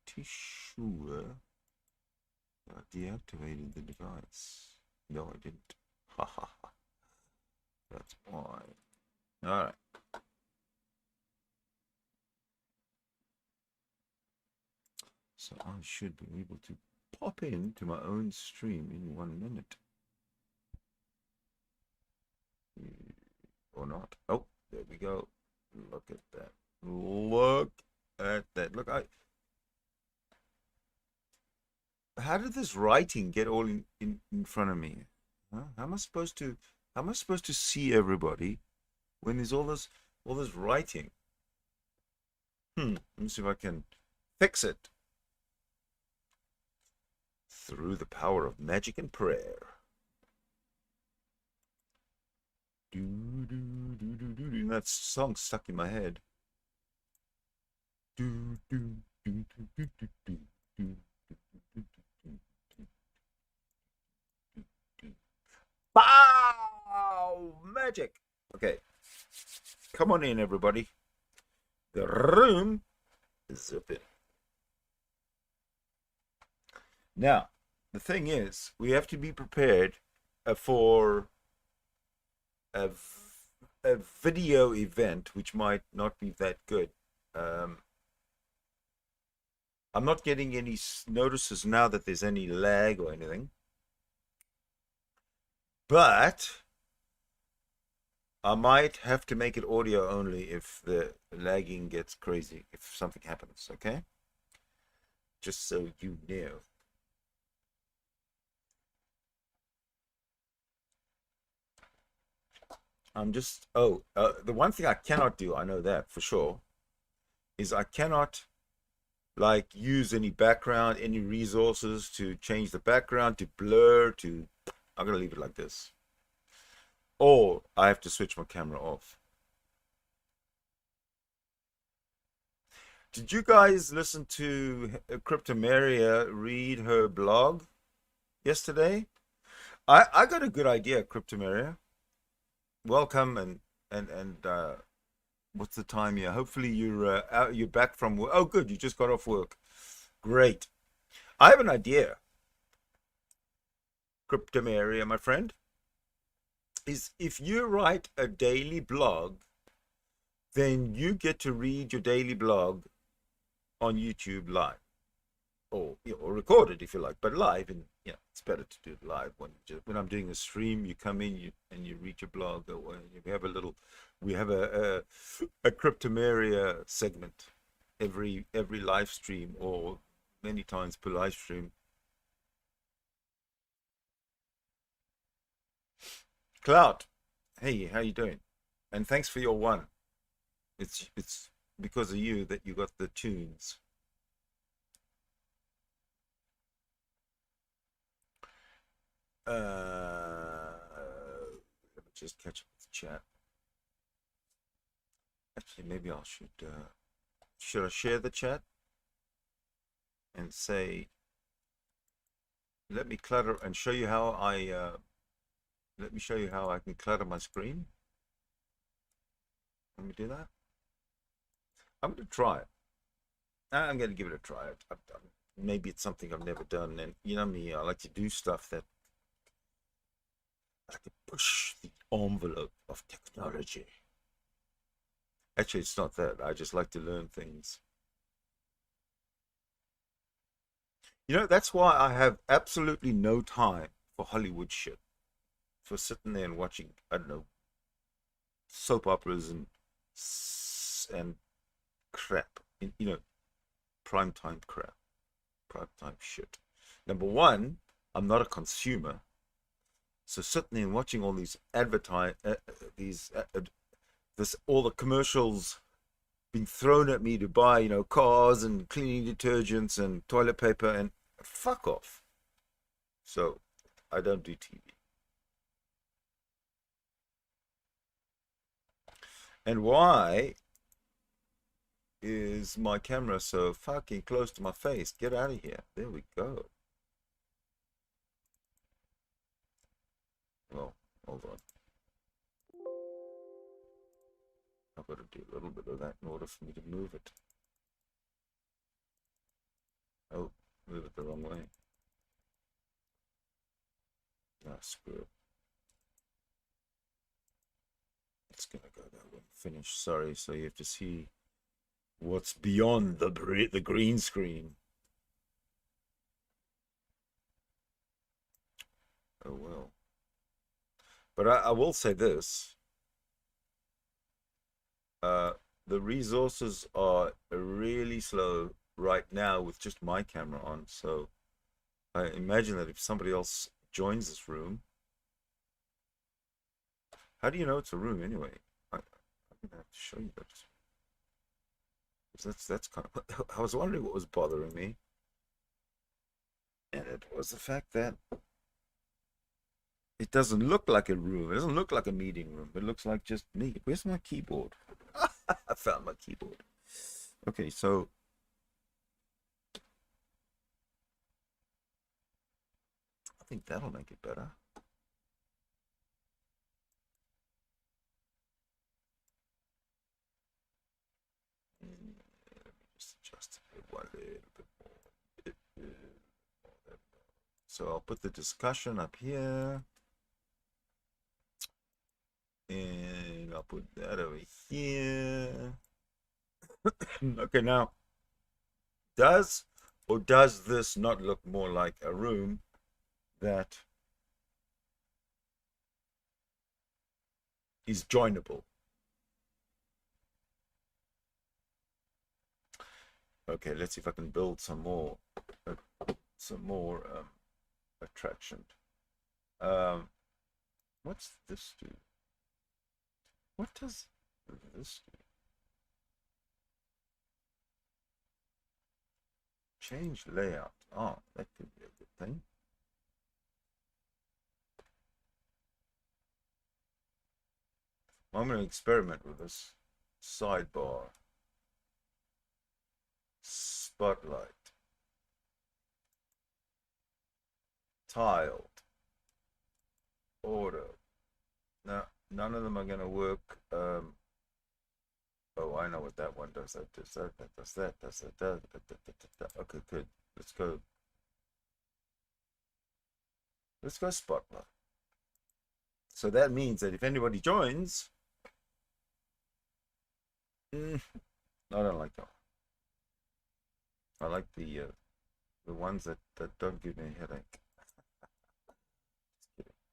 pretty sure I deactivated the device. No, I didn't. Ha ha ha. That's why. All right. So I should be able to pop into my own stream in 1 minute. Or not. Oh, there we go. Look at that. Look at that. Look, how did this writing get all in front of me? Huh? How am I supposed to see everybody when there's all this writing? Let me see if I can fix it. Through the power of magic and prayer. And that song stuck in my head. Wow! Magic! Okay. Come on in, everybody. The room is open. Now, the thing is, we have to be prepared for a video event, which might not be that good. I'm not getting any notices now that there's any lag or anything. But I might have to make it audio only if the lagging gets crazy, if something happens, okay? Just so you know. I'm just, the one thing I cannot do, I know that for sure, is I cannot like use any background, any resources to change the background, to blur, I'm going to leave it like this. Or I have to switch my camera off. Did you guys listen to Cryptomaria read her blog yesterday? I got a good idea, Cryptomaria. welcome and what's the time here? Hopefully you're back from work. Oh, good, you just got off work. Great. I have an idea. Cryptomaria, my friend, is if you write a daily blog, then you get to read your daily blog on YouTube live, or record it if you like, but live. And it's better to do it live. When I'm doing a stream, you come in and you read your blog, or we have a Cryptomaria segment every live stream, or many times per live stream. Cloud, hey, how you doing? And thanks for your one. It's because of you that you got the tunes. Let me just catch up with the chat. Actually, maybe I should I share the chat and say, let me clutter and show you how let me show you how I can clutter my screen. Let me do that. I'm going to try it. I'm going to give it a try. Maybe it's something I've never done. And you know me, I like to do stuff that I can push the envelope of technology. Actually, it's not that. I just like to learn things. That's why I have absolutely no time for Hollywood shit. For sitting there and watching, I don't know, soap operas and crap, primetime crap, primetime shit. Number one, I'm not a consumer, so sitting there and watching all these all the commercials being thrown at me to buy, cars and cleaning detergents and toilet paper, and fuck off. So I don't do TV. And why is my camera so fucking close to my face? Get out of here. There we go. Well, hold on. I've got to do a little bit of that in order for me to move it. Oh, move it the wrong way. Ah, screw it. It's gonna go that way. Finish. Sorry. So you have to see what's beyond the green screen. Oh well. But I will say this. The resources are really slow right now with just my camera on. So I imagine that if somebody else joins this room, how do you know it's a room anyway? I'm gonna have to show you that. That's kind of. I was wondering what was bothering me, and it was the fact that it doesn't look like a room. It doesn't look like a meeting room. It looks like just me. Where's my keyboard? I found my keyboard. Okay, so I think that'll make it better. Let me just adjust it one little bit more. So I'll put the discussion up here. And I'll put that over here. Okay, now, does this not look more like a room that is joinable? Okay, let's see if I can build some more attraction. What's this do? What does this do? Change layout. Oh, that could be a good thing. I'm going to experiment with this. Sidebar. Spotlight. Tiled. Order. Now, none of them are going to work. Oh, I know what that one does. That does that. That does that. Does that. That. Okay, good. Let's go. Let's go Spotlight. So that means that if anybody joins, I don't like that. I like the ones that don't give me a headache.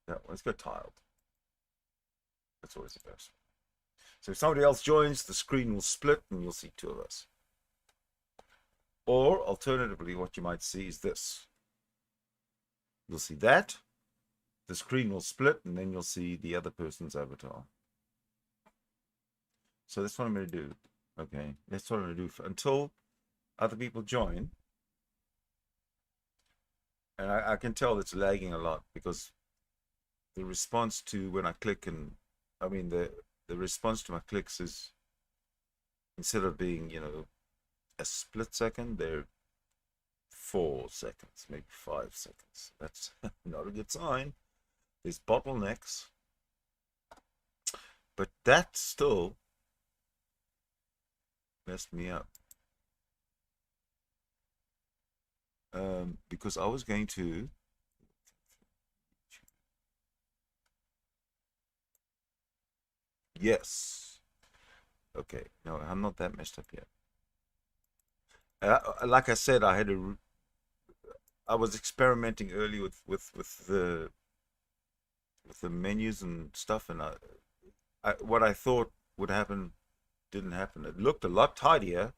That one. Let's go tiled. That's always the best. So if somebody else joins, the screen will split and you'll see two of us. Or alternatively, what you might see is this. You'll see that. The screen will split and then you'll see the other person's avatar. So that's what I'm going to do. Okay, that's what I'm going to do until other people join. And I can tell it's lagging a lot because the response to when I click the response to my clicks is, instead of being, a split second, they're 4 seconds, maybe 5 seconds. That's not a good sign. There's bottlenecks. But that still messed me up. Because I was going to yes. Okay, no, I'm not that messed up yet. Like I said, I was experimenting early with the menus and stuff, and what I thought would happen didn't happen. It looked a lot tidier,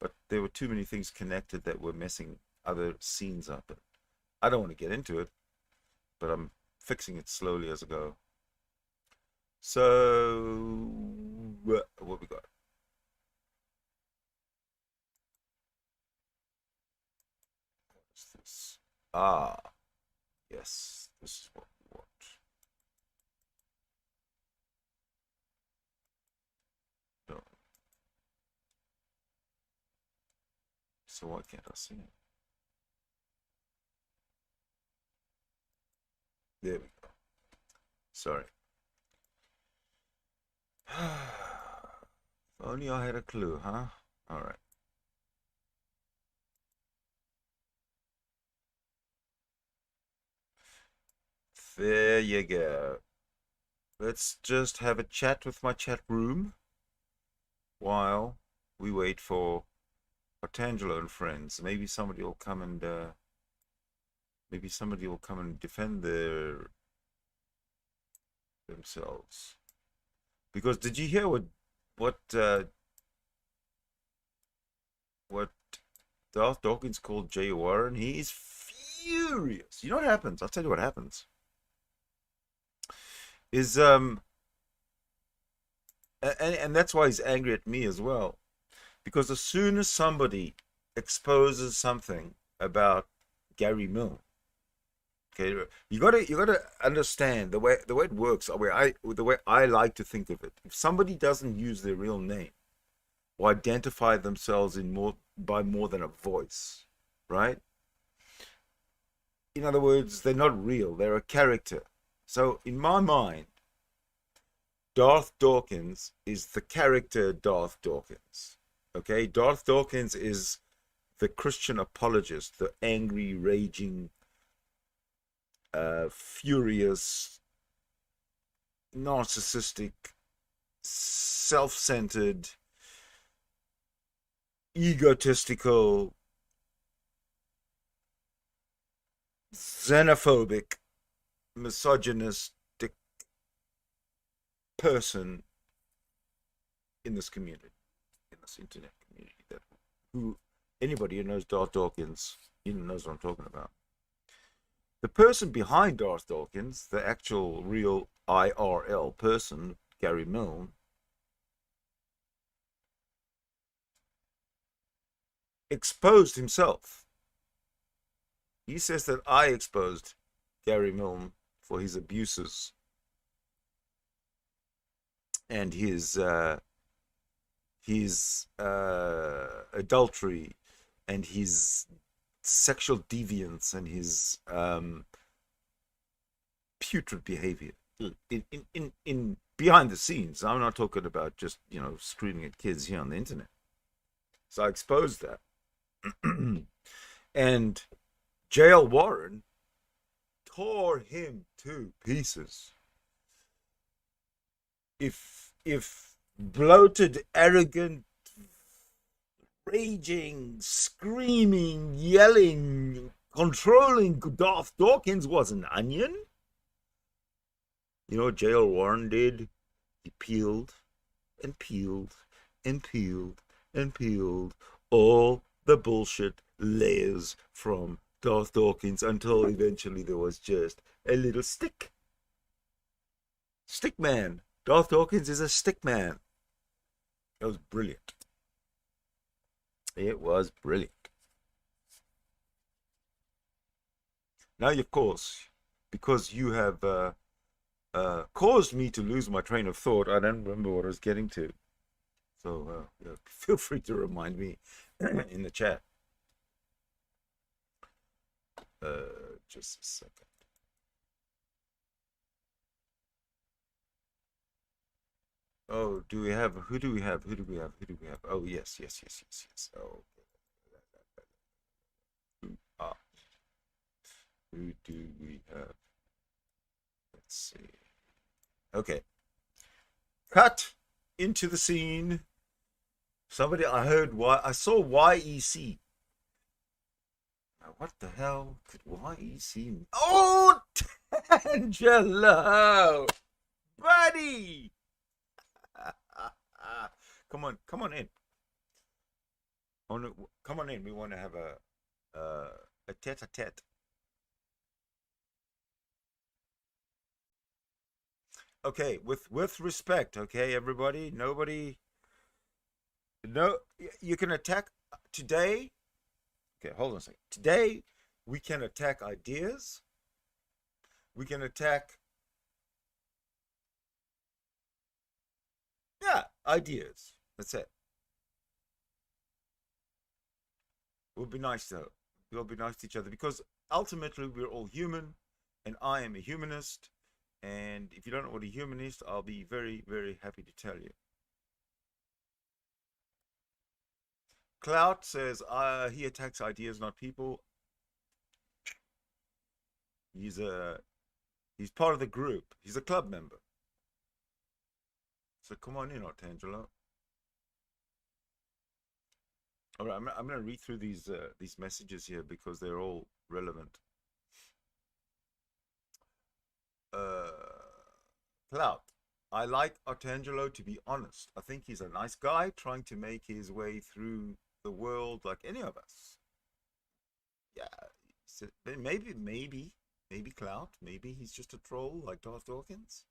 but there were too many things connected that were messing other scenes up. I don't want to get into it, but I'm fixing it slowly as I go. So what we got? What is this? Ah, yes, this is what we want. No. So why can't I see it? There we go. Sorry. If only I had a clue, huh? All right. There you go. Let's just have a chat with my chat room while we wait for Otangelo and friends. Maybe somebody will come and defend themselves. Because did you hear what Darth Dawkins called Jay Warren? He's furious. You know what happens? I'll tell you what happens. Is and that's why he's angry at me as well. Because as soon as somebody exposes something about Gary Milne, okay, you gotta understand the way it works. The way I like to think of it. If somebody doesn't use their real name or identify themselves by more than a voice, right? In other words, they're not real. They're a character. So in my mind, Darth Dawkins is the character Darth Dawkins. Okay, Darth Dawkins is the Christian apologist, the angry, raging, furious, narcissistic, self-centered, egotistical, xenophobic, misogynistic person in this community, in this internet community, anybody who knows Darth Dawkins, knows what I'm talking about. The person behind Darth Dawkins, the actual real IRL person, Gary Milne, exposed himself. He says that I exposed Gary Milne for his abuses and his adultery and his sexual deviance and his putrid behavior in behind the scenes. I'm not talking about just, screaming at kids here on the internet. So I exposed that. And Jail Warren tore him to pieces. If bloated, arrogant, raging, screaming, yelling, controlling Darth Dawkins was an onion, you know what Jail Warren did? He peeled and peeled and peeled and peeled all the bullshit layers from Darth Dawkins until eventually there was just a little stick. Stick man. Darth Dawkins is a stick man. It was brilliant. It was brilliant. Now, of course, because you have caused me to lose my train of thought, I don't remember what I was getting to. So feel free to remind me in the chat. Just a second. Oh, who do we have? Oh, yes. Oh, who do we have? Let's see. Okay. Cut into the scene. Somebody, I saw YEC. Now, what the hell could YEC mean? Oh, Otangelo! Buddy! Come on in. Oh, no, come on in. We want to have a tete-a-tete. Okay, with respect, okay, everybody. Nobody. No, you can attack today. Okay, hold on a second. Today, we can attack ideas. We can attack. Yeah, ideas. That's it. We'll be nice though. We'll be nice to each other because ultimately we're all human, and I am a humanist. And if you don't know what a humanist, I'll be very, very happy to tell you. Clout says he attacks ideas, not people. He's part of the group. He's a club member. So come on in, Otangelo. All right, I'm going to read through these messages here because they're all relevant. Clout. I like Otangelo to be honest. I think he's a nice guy trying to make his way through the world like any of us. Yeah, so maybe Clout. Maybe he's just a troll like Darth Dawkins.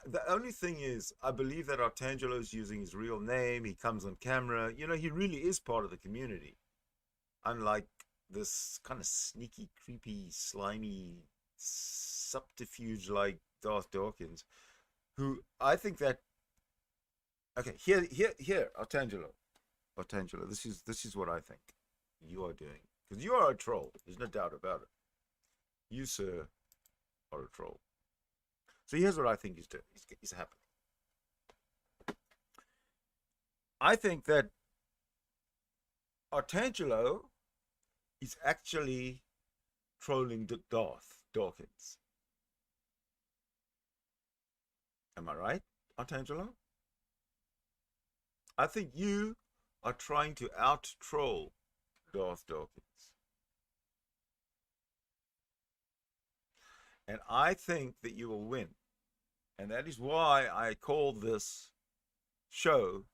The only thing is, I believe that Otangelo is using his real name. He comes on camera. You know, he really is part of the community. Unlike this kind of sneaky, creepy, slimy subterfuge like Darth Dawkins, who I think that. Okay, here, Otangelo, this is what I think you are doing, because you are a troll. There's no doubt about it. You, sir, are a troll. So here's what I think he's doing. He's happening. I think that Otangelo is actually trolling Darth Dawkins. Am I right, Otangelo? I think you are trying to out-troll Darth Dawkins. And I think that you will win. And that is why I call this show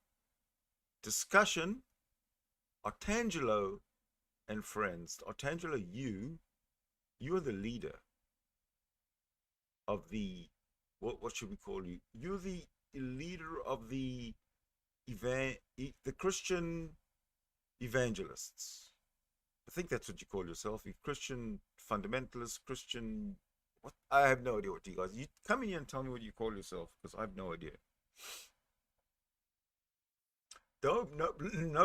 Discussion Otangelo and Friends. Otangelo, you are the leader of the, what should we call you? You're the leader of the Christian evangelists. I think that's what you call yourself. Christian fundamentalists, Christian. What? I have no idea what you guys. You come in here and tell me what you call yourself, because I have no idea. No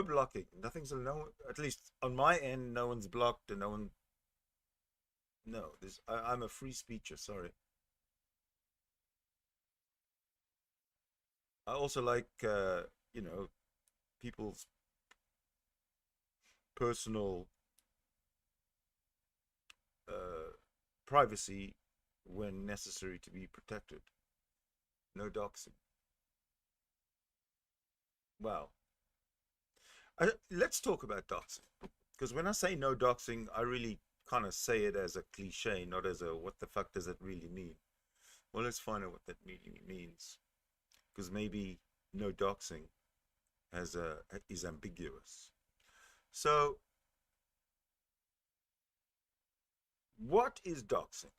blocking. Nothing's no. At least on my end, no one's blocked and no one. No, I'm a free speecher. Sorry. I also like, you know, people's personal privacy when necessary to be protected. No doxing. Well, let's talk about doxing. Because when I say no doxing, I really kind of say it as a cliche, not as a what the fuck does it really mean? Well, let's find out what that really means. Because maybe no doxing is ambiguous. So, what is doxing?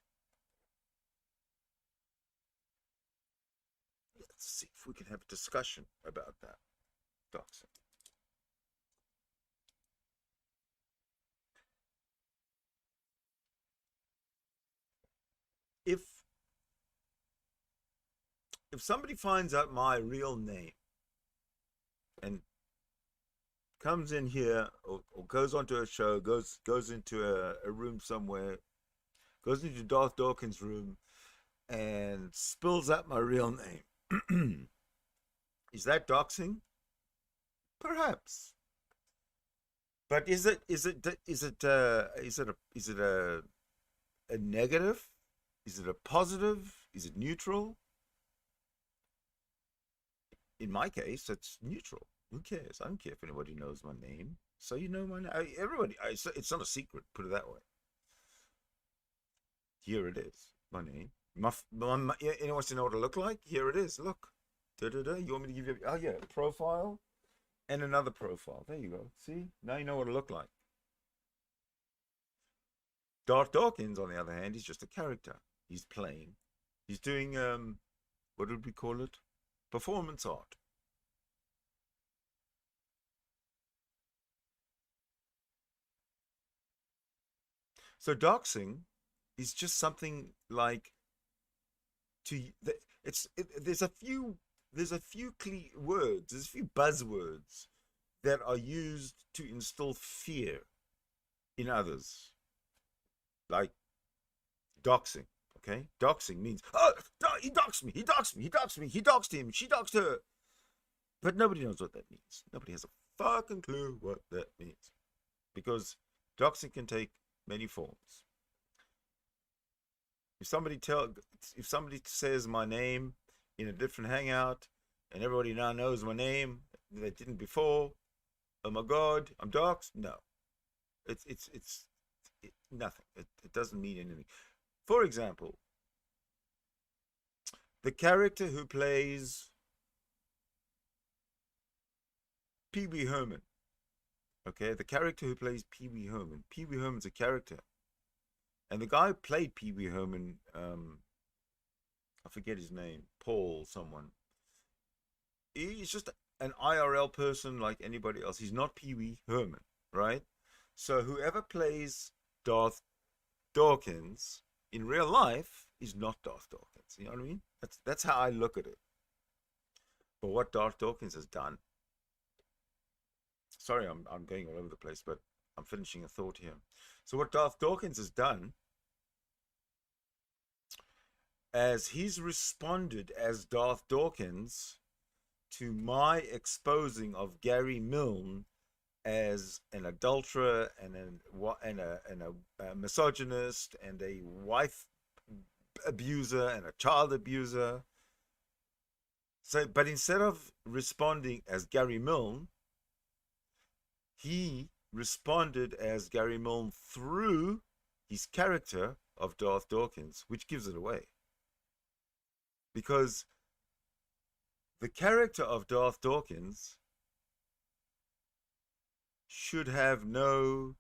Let's see if we can have a discussion about that. Doxing. If somebody finds out my real name and comes in here or goes onto a show, goes into a room somewhere, goes into Darth Dawkins' room and spills out my real name, is that doxing? Perhaps. But is it a negative? Is it a positive? Is it neutral? In my case, it's neutral. Who cares? I don't care if anybody knows my name. So you know my name. Everybody. It's not a secret. Put it that way. Here it is. My name. Anyone wants to know what I look like? Here it is. Look. You want me to give you? Oh yeah, profile, and another profile. There you go. See? Now you know what I look like. Darth Dawkins, on the other hand, is just a character. He's playing. He's doing what would we call it? Performance art. So doxing is just something like there's a few words, there's a few buzzwords that are used to instill fear in others, like doxing. Okay, doxing means he doxed me, he doxed me, he doxed me, he doxed him, she doxed her, but nobody knows what that means. Nobody has a fucking clue what that means, because doxing can take many forms. If somebody says my name in a different hangout, and everybody now knows my name, they didn't before. Oh my God, I'm doxed. No, it's nothing. It doesn't mean anything. For example, the character who plays Pee Wee Herman. Okay, the character who plays Pee Wee Herman. Pee Wee Herman's a character. And the guy who played Pee Wee Herman, I forget his name, Paul someone. He's just an IRL person like anybody else. He's not Pee Wee Herman, right? So whoever plays Darth Dawkins in real life is not Darth Dawkins. You know what I mean? That's how I look at it. But what Darth Dawkins has done, sorry, I'm going all over the place, but I'm finishing a thought here. So what Darth Dawkins has done, as he's responded as Darth Dawkins to my exposing of Gary Milne as an adulterer and a misogynist and a wife abuser and a child abuser. So, but instead of responding as Gary Milne, he responded as Gary Milne through his character of Darth Dawkins, which gives it away. Because the character of Darth Dawkins should have no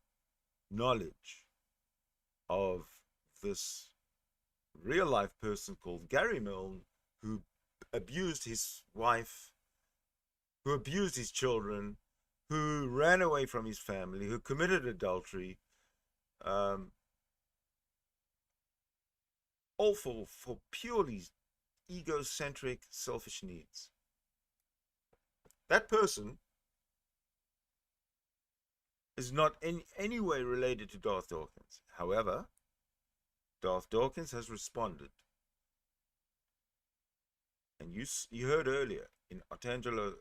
knowledge of this real life person called Gary Milne, who abused his wife, who abused his children, who ran away from his family, who committed adultery, all for purely egocentric, selfish needs. That person is not in any way related to Darth Dawkins. However, Darth Dawkins has responded. And you heard earlier, in Otangelo,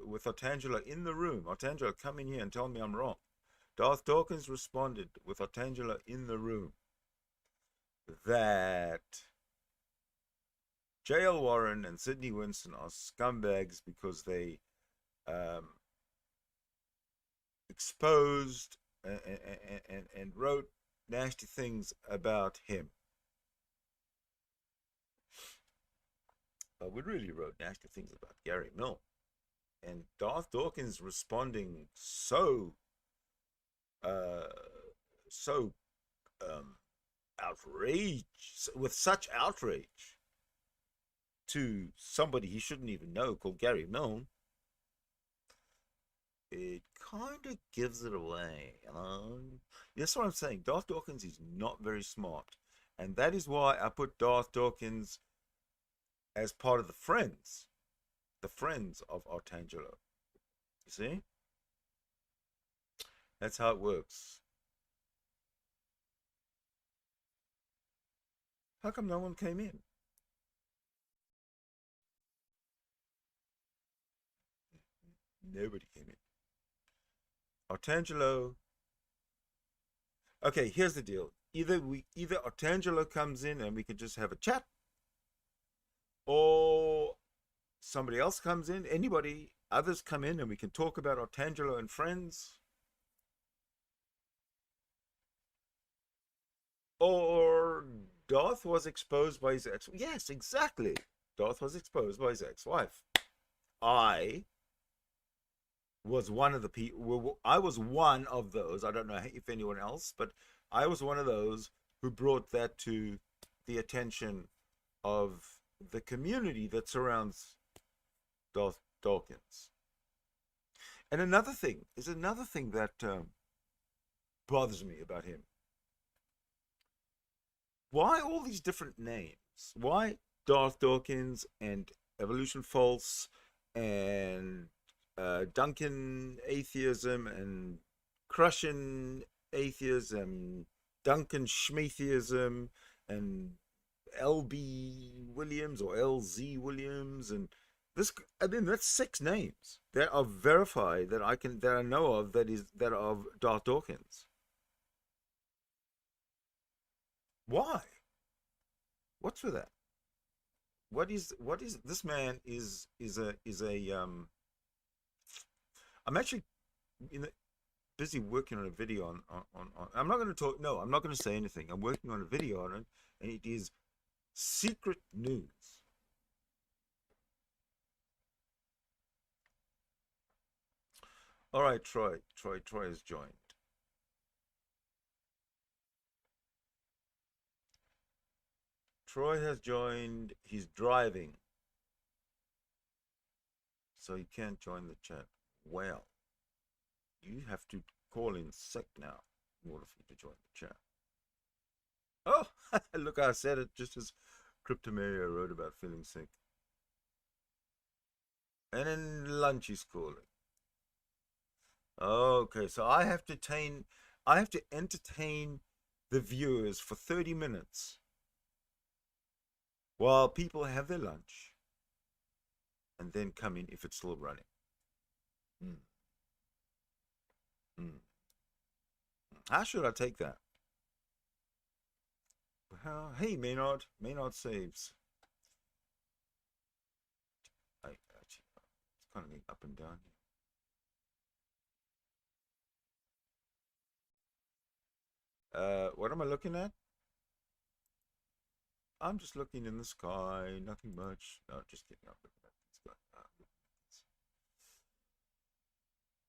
with Otangelo in the room. Otangelo, come in here and tell me I'm wrong. Darth Dawkins responded with Otangelo in the room that J.L. Warren and Sidney Winston are scumbags because they exposed and wrote nasty things about him. But we really wrote nasty things about Gary Milne. And Darth Dawkins responding so outraged, with such outrage to somebody he shouldn't even know called Gary Milne, it kind of gives it away, you know? That's what I'm saying. Darth Dawkins is not very smart. And that is why I put Darth Dawkins as part of the friends of Otangelo. You see? That's how it works. How come no one came in? Nobody came in. Otangelo. Okay, here's the deal. Either Otangelo comes in and we can just have a chat, or somebody else comes in, others come in and we can talk about Otangelo and friends. Or Darth was exposed by his ex. Yes, exactly. Darth was exposed by his ex-wife. I was one of the people. I was one of those. I don't know if anyone else, but I was one of those who brought that to the attention of the community that surrounds Darth Dawkins. And another thing that bothers me about him. Why all these different names? Why Darth Dawkins and Evolution False and Duncan Atheism and Crushing Atheism, Duncan Schmetheism and LB Williams or LZ Williams, and this, I mean, that's 6 names that are verified that I know of that are of Darth Dawkins. Why? What's with that? What is this man is a I'm actually busy working on a video on I'm not going to talk. No, I'm not going to say anything. I'm working on a video on it, and it is secret news. All right, Troy has joined. Troy has joined. He's driving, so he can't join the chat. Well, you have to call in sick now in order for you to join the chat. Oh, look, I said it just as Cryptomaria wrote about feeling sick. And then lunch is calling. Okay, so I have to entertain the viewers for 30 minutes while people have their lunch, and then come in if it's still running. How should I take that? Well, hey, Maynard saves. It's kind of up and down here. What am I looking at? I'm just looking in the sky, nothing much. No, just kidding. I'm looking at the sky.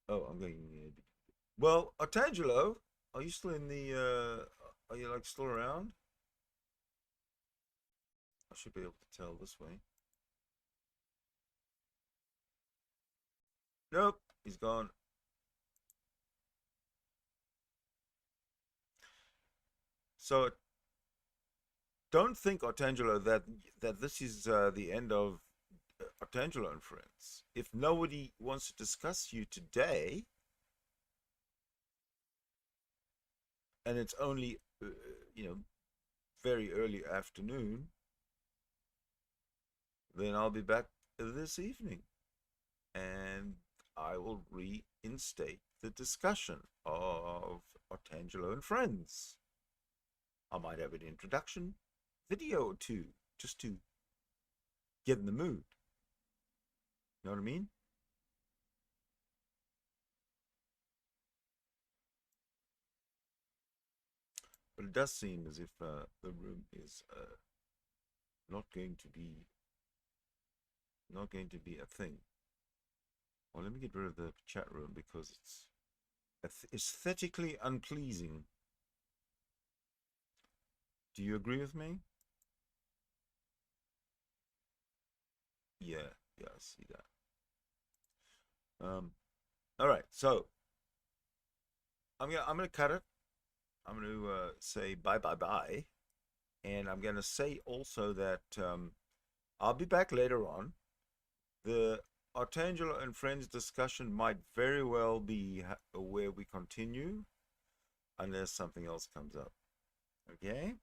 Oh, I'm going. Well, Otangelo, are you still in the? Are you like still around? I should be able to tell this way. Nope, he's gone. So don't think, Otangelo, that this is the end of Otangelo and Friends. If nobody wants to discuss you today, and it's only very early afternoon, then I'll be back this evening, and I will reinstate the discussion of Otangelo and Friends. I might have an introduction video or two just to get in the mood. You know what I mean? But it does seem as if the room is not going to be a thing. Well, let me get rid of the chat room because it's aesthetically unpleasing. Do you agree with me? Yeah, I see that. All right, so I'm gonna cut it. I'm gonna say bye, and I'm gonna say also that I'll be back later on. The Otangelo and Friends discussion might very well be where we continue, unless something else comes up. Okay.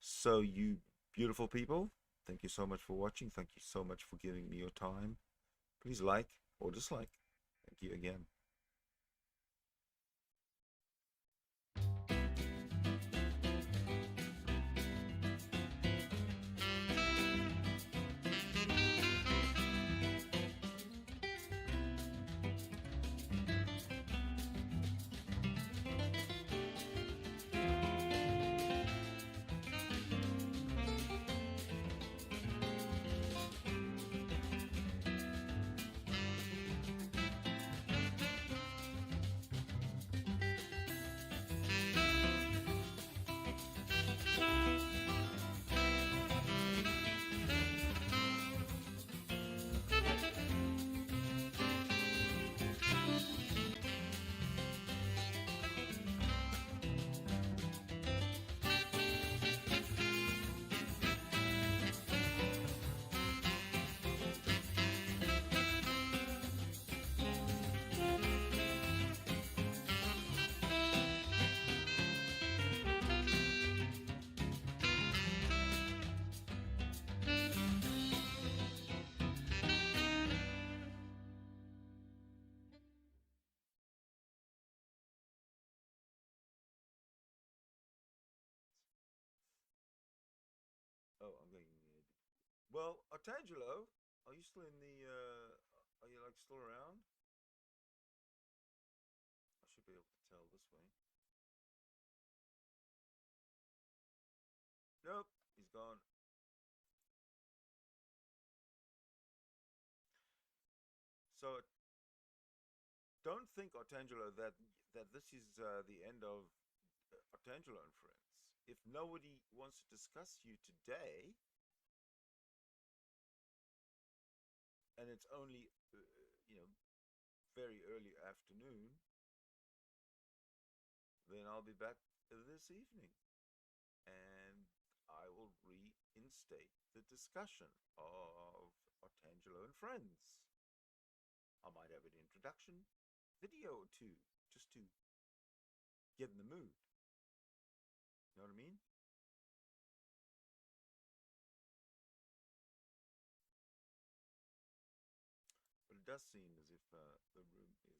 So you beautiful people, thank you so much for watching. Thank you so much for giving me your time. Please like or dislike. Thank you again. Oh, I'm going. Well, Otangelo, are you still in the? Are you like still around? I should be able to tell this way. Nope, he's gone. So, don't think, Otangelo, that this is the end of Otangelo and Friends. If nobody wants to discuss you today, and it's only very early afternoon, then I'll be back this evening, and I will reinstate the discussion of Otangelo and Friends. I might have an introduction video or two just to get in the mood. You know what I mean? But it does seem as if the room is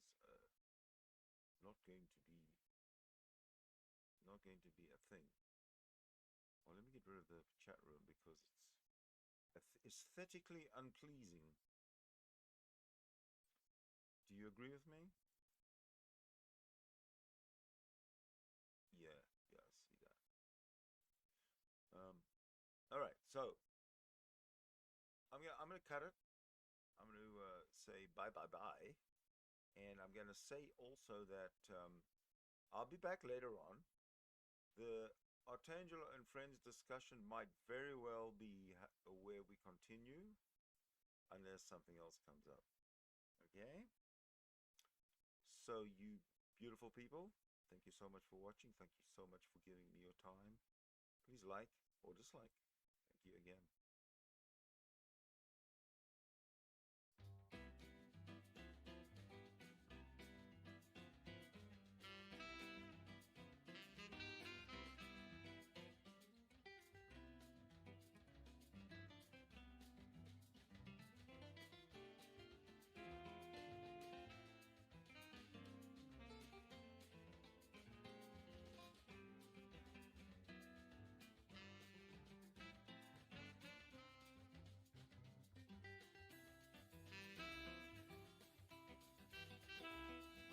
not going to be a thing. Well, let me get rid of the chat room because it's aesthetically unpleasing. Do you agree with me? Yeah, I see that. All right, so I'm gonna cut it. I'm gonna say bye, and I'm gonna say also that I'll be back later on. The Otangelo and Friends discussion might very well be where we continue, unless something else comes up. Okay? So you beautiful people, thank you so much for watching. Thank you so much for giving me your time. Please like or dislike. Thank you again.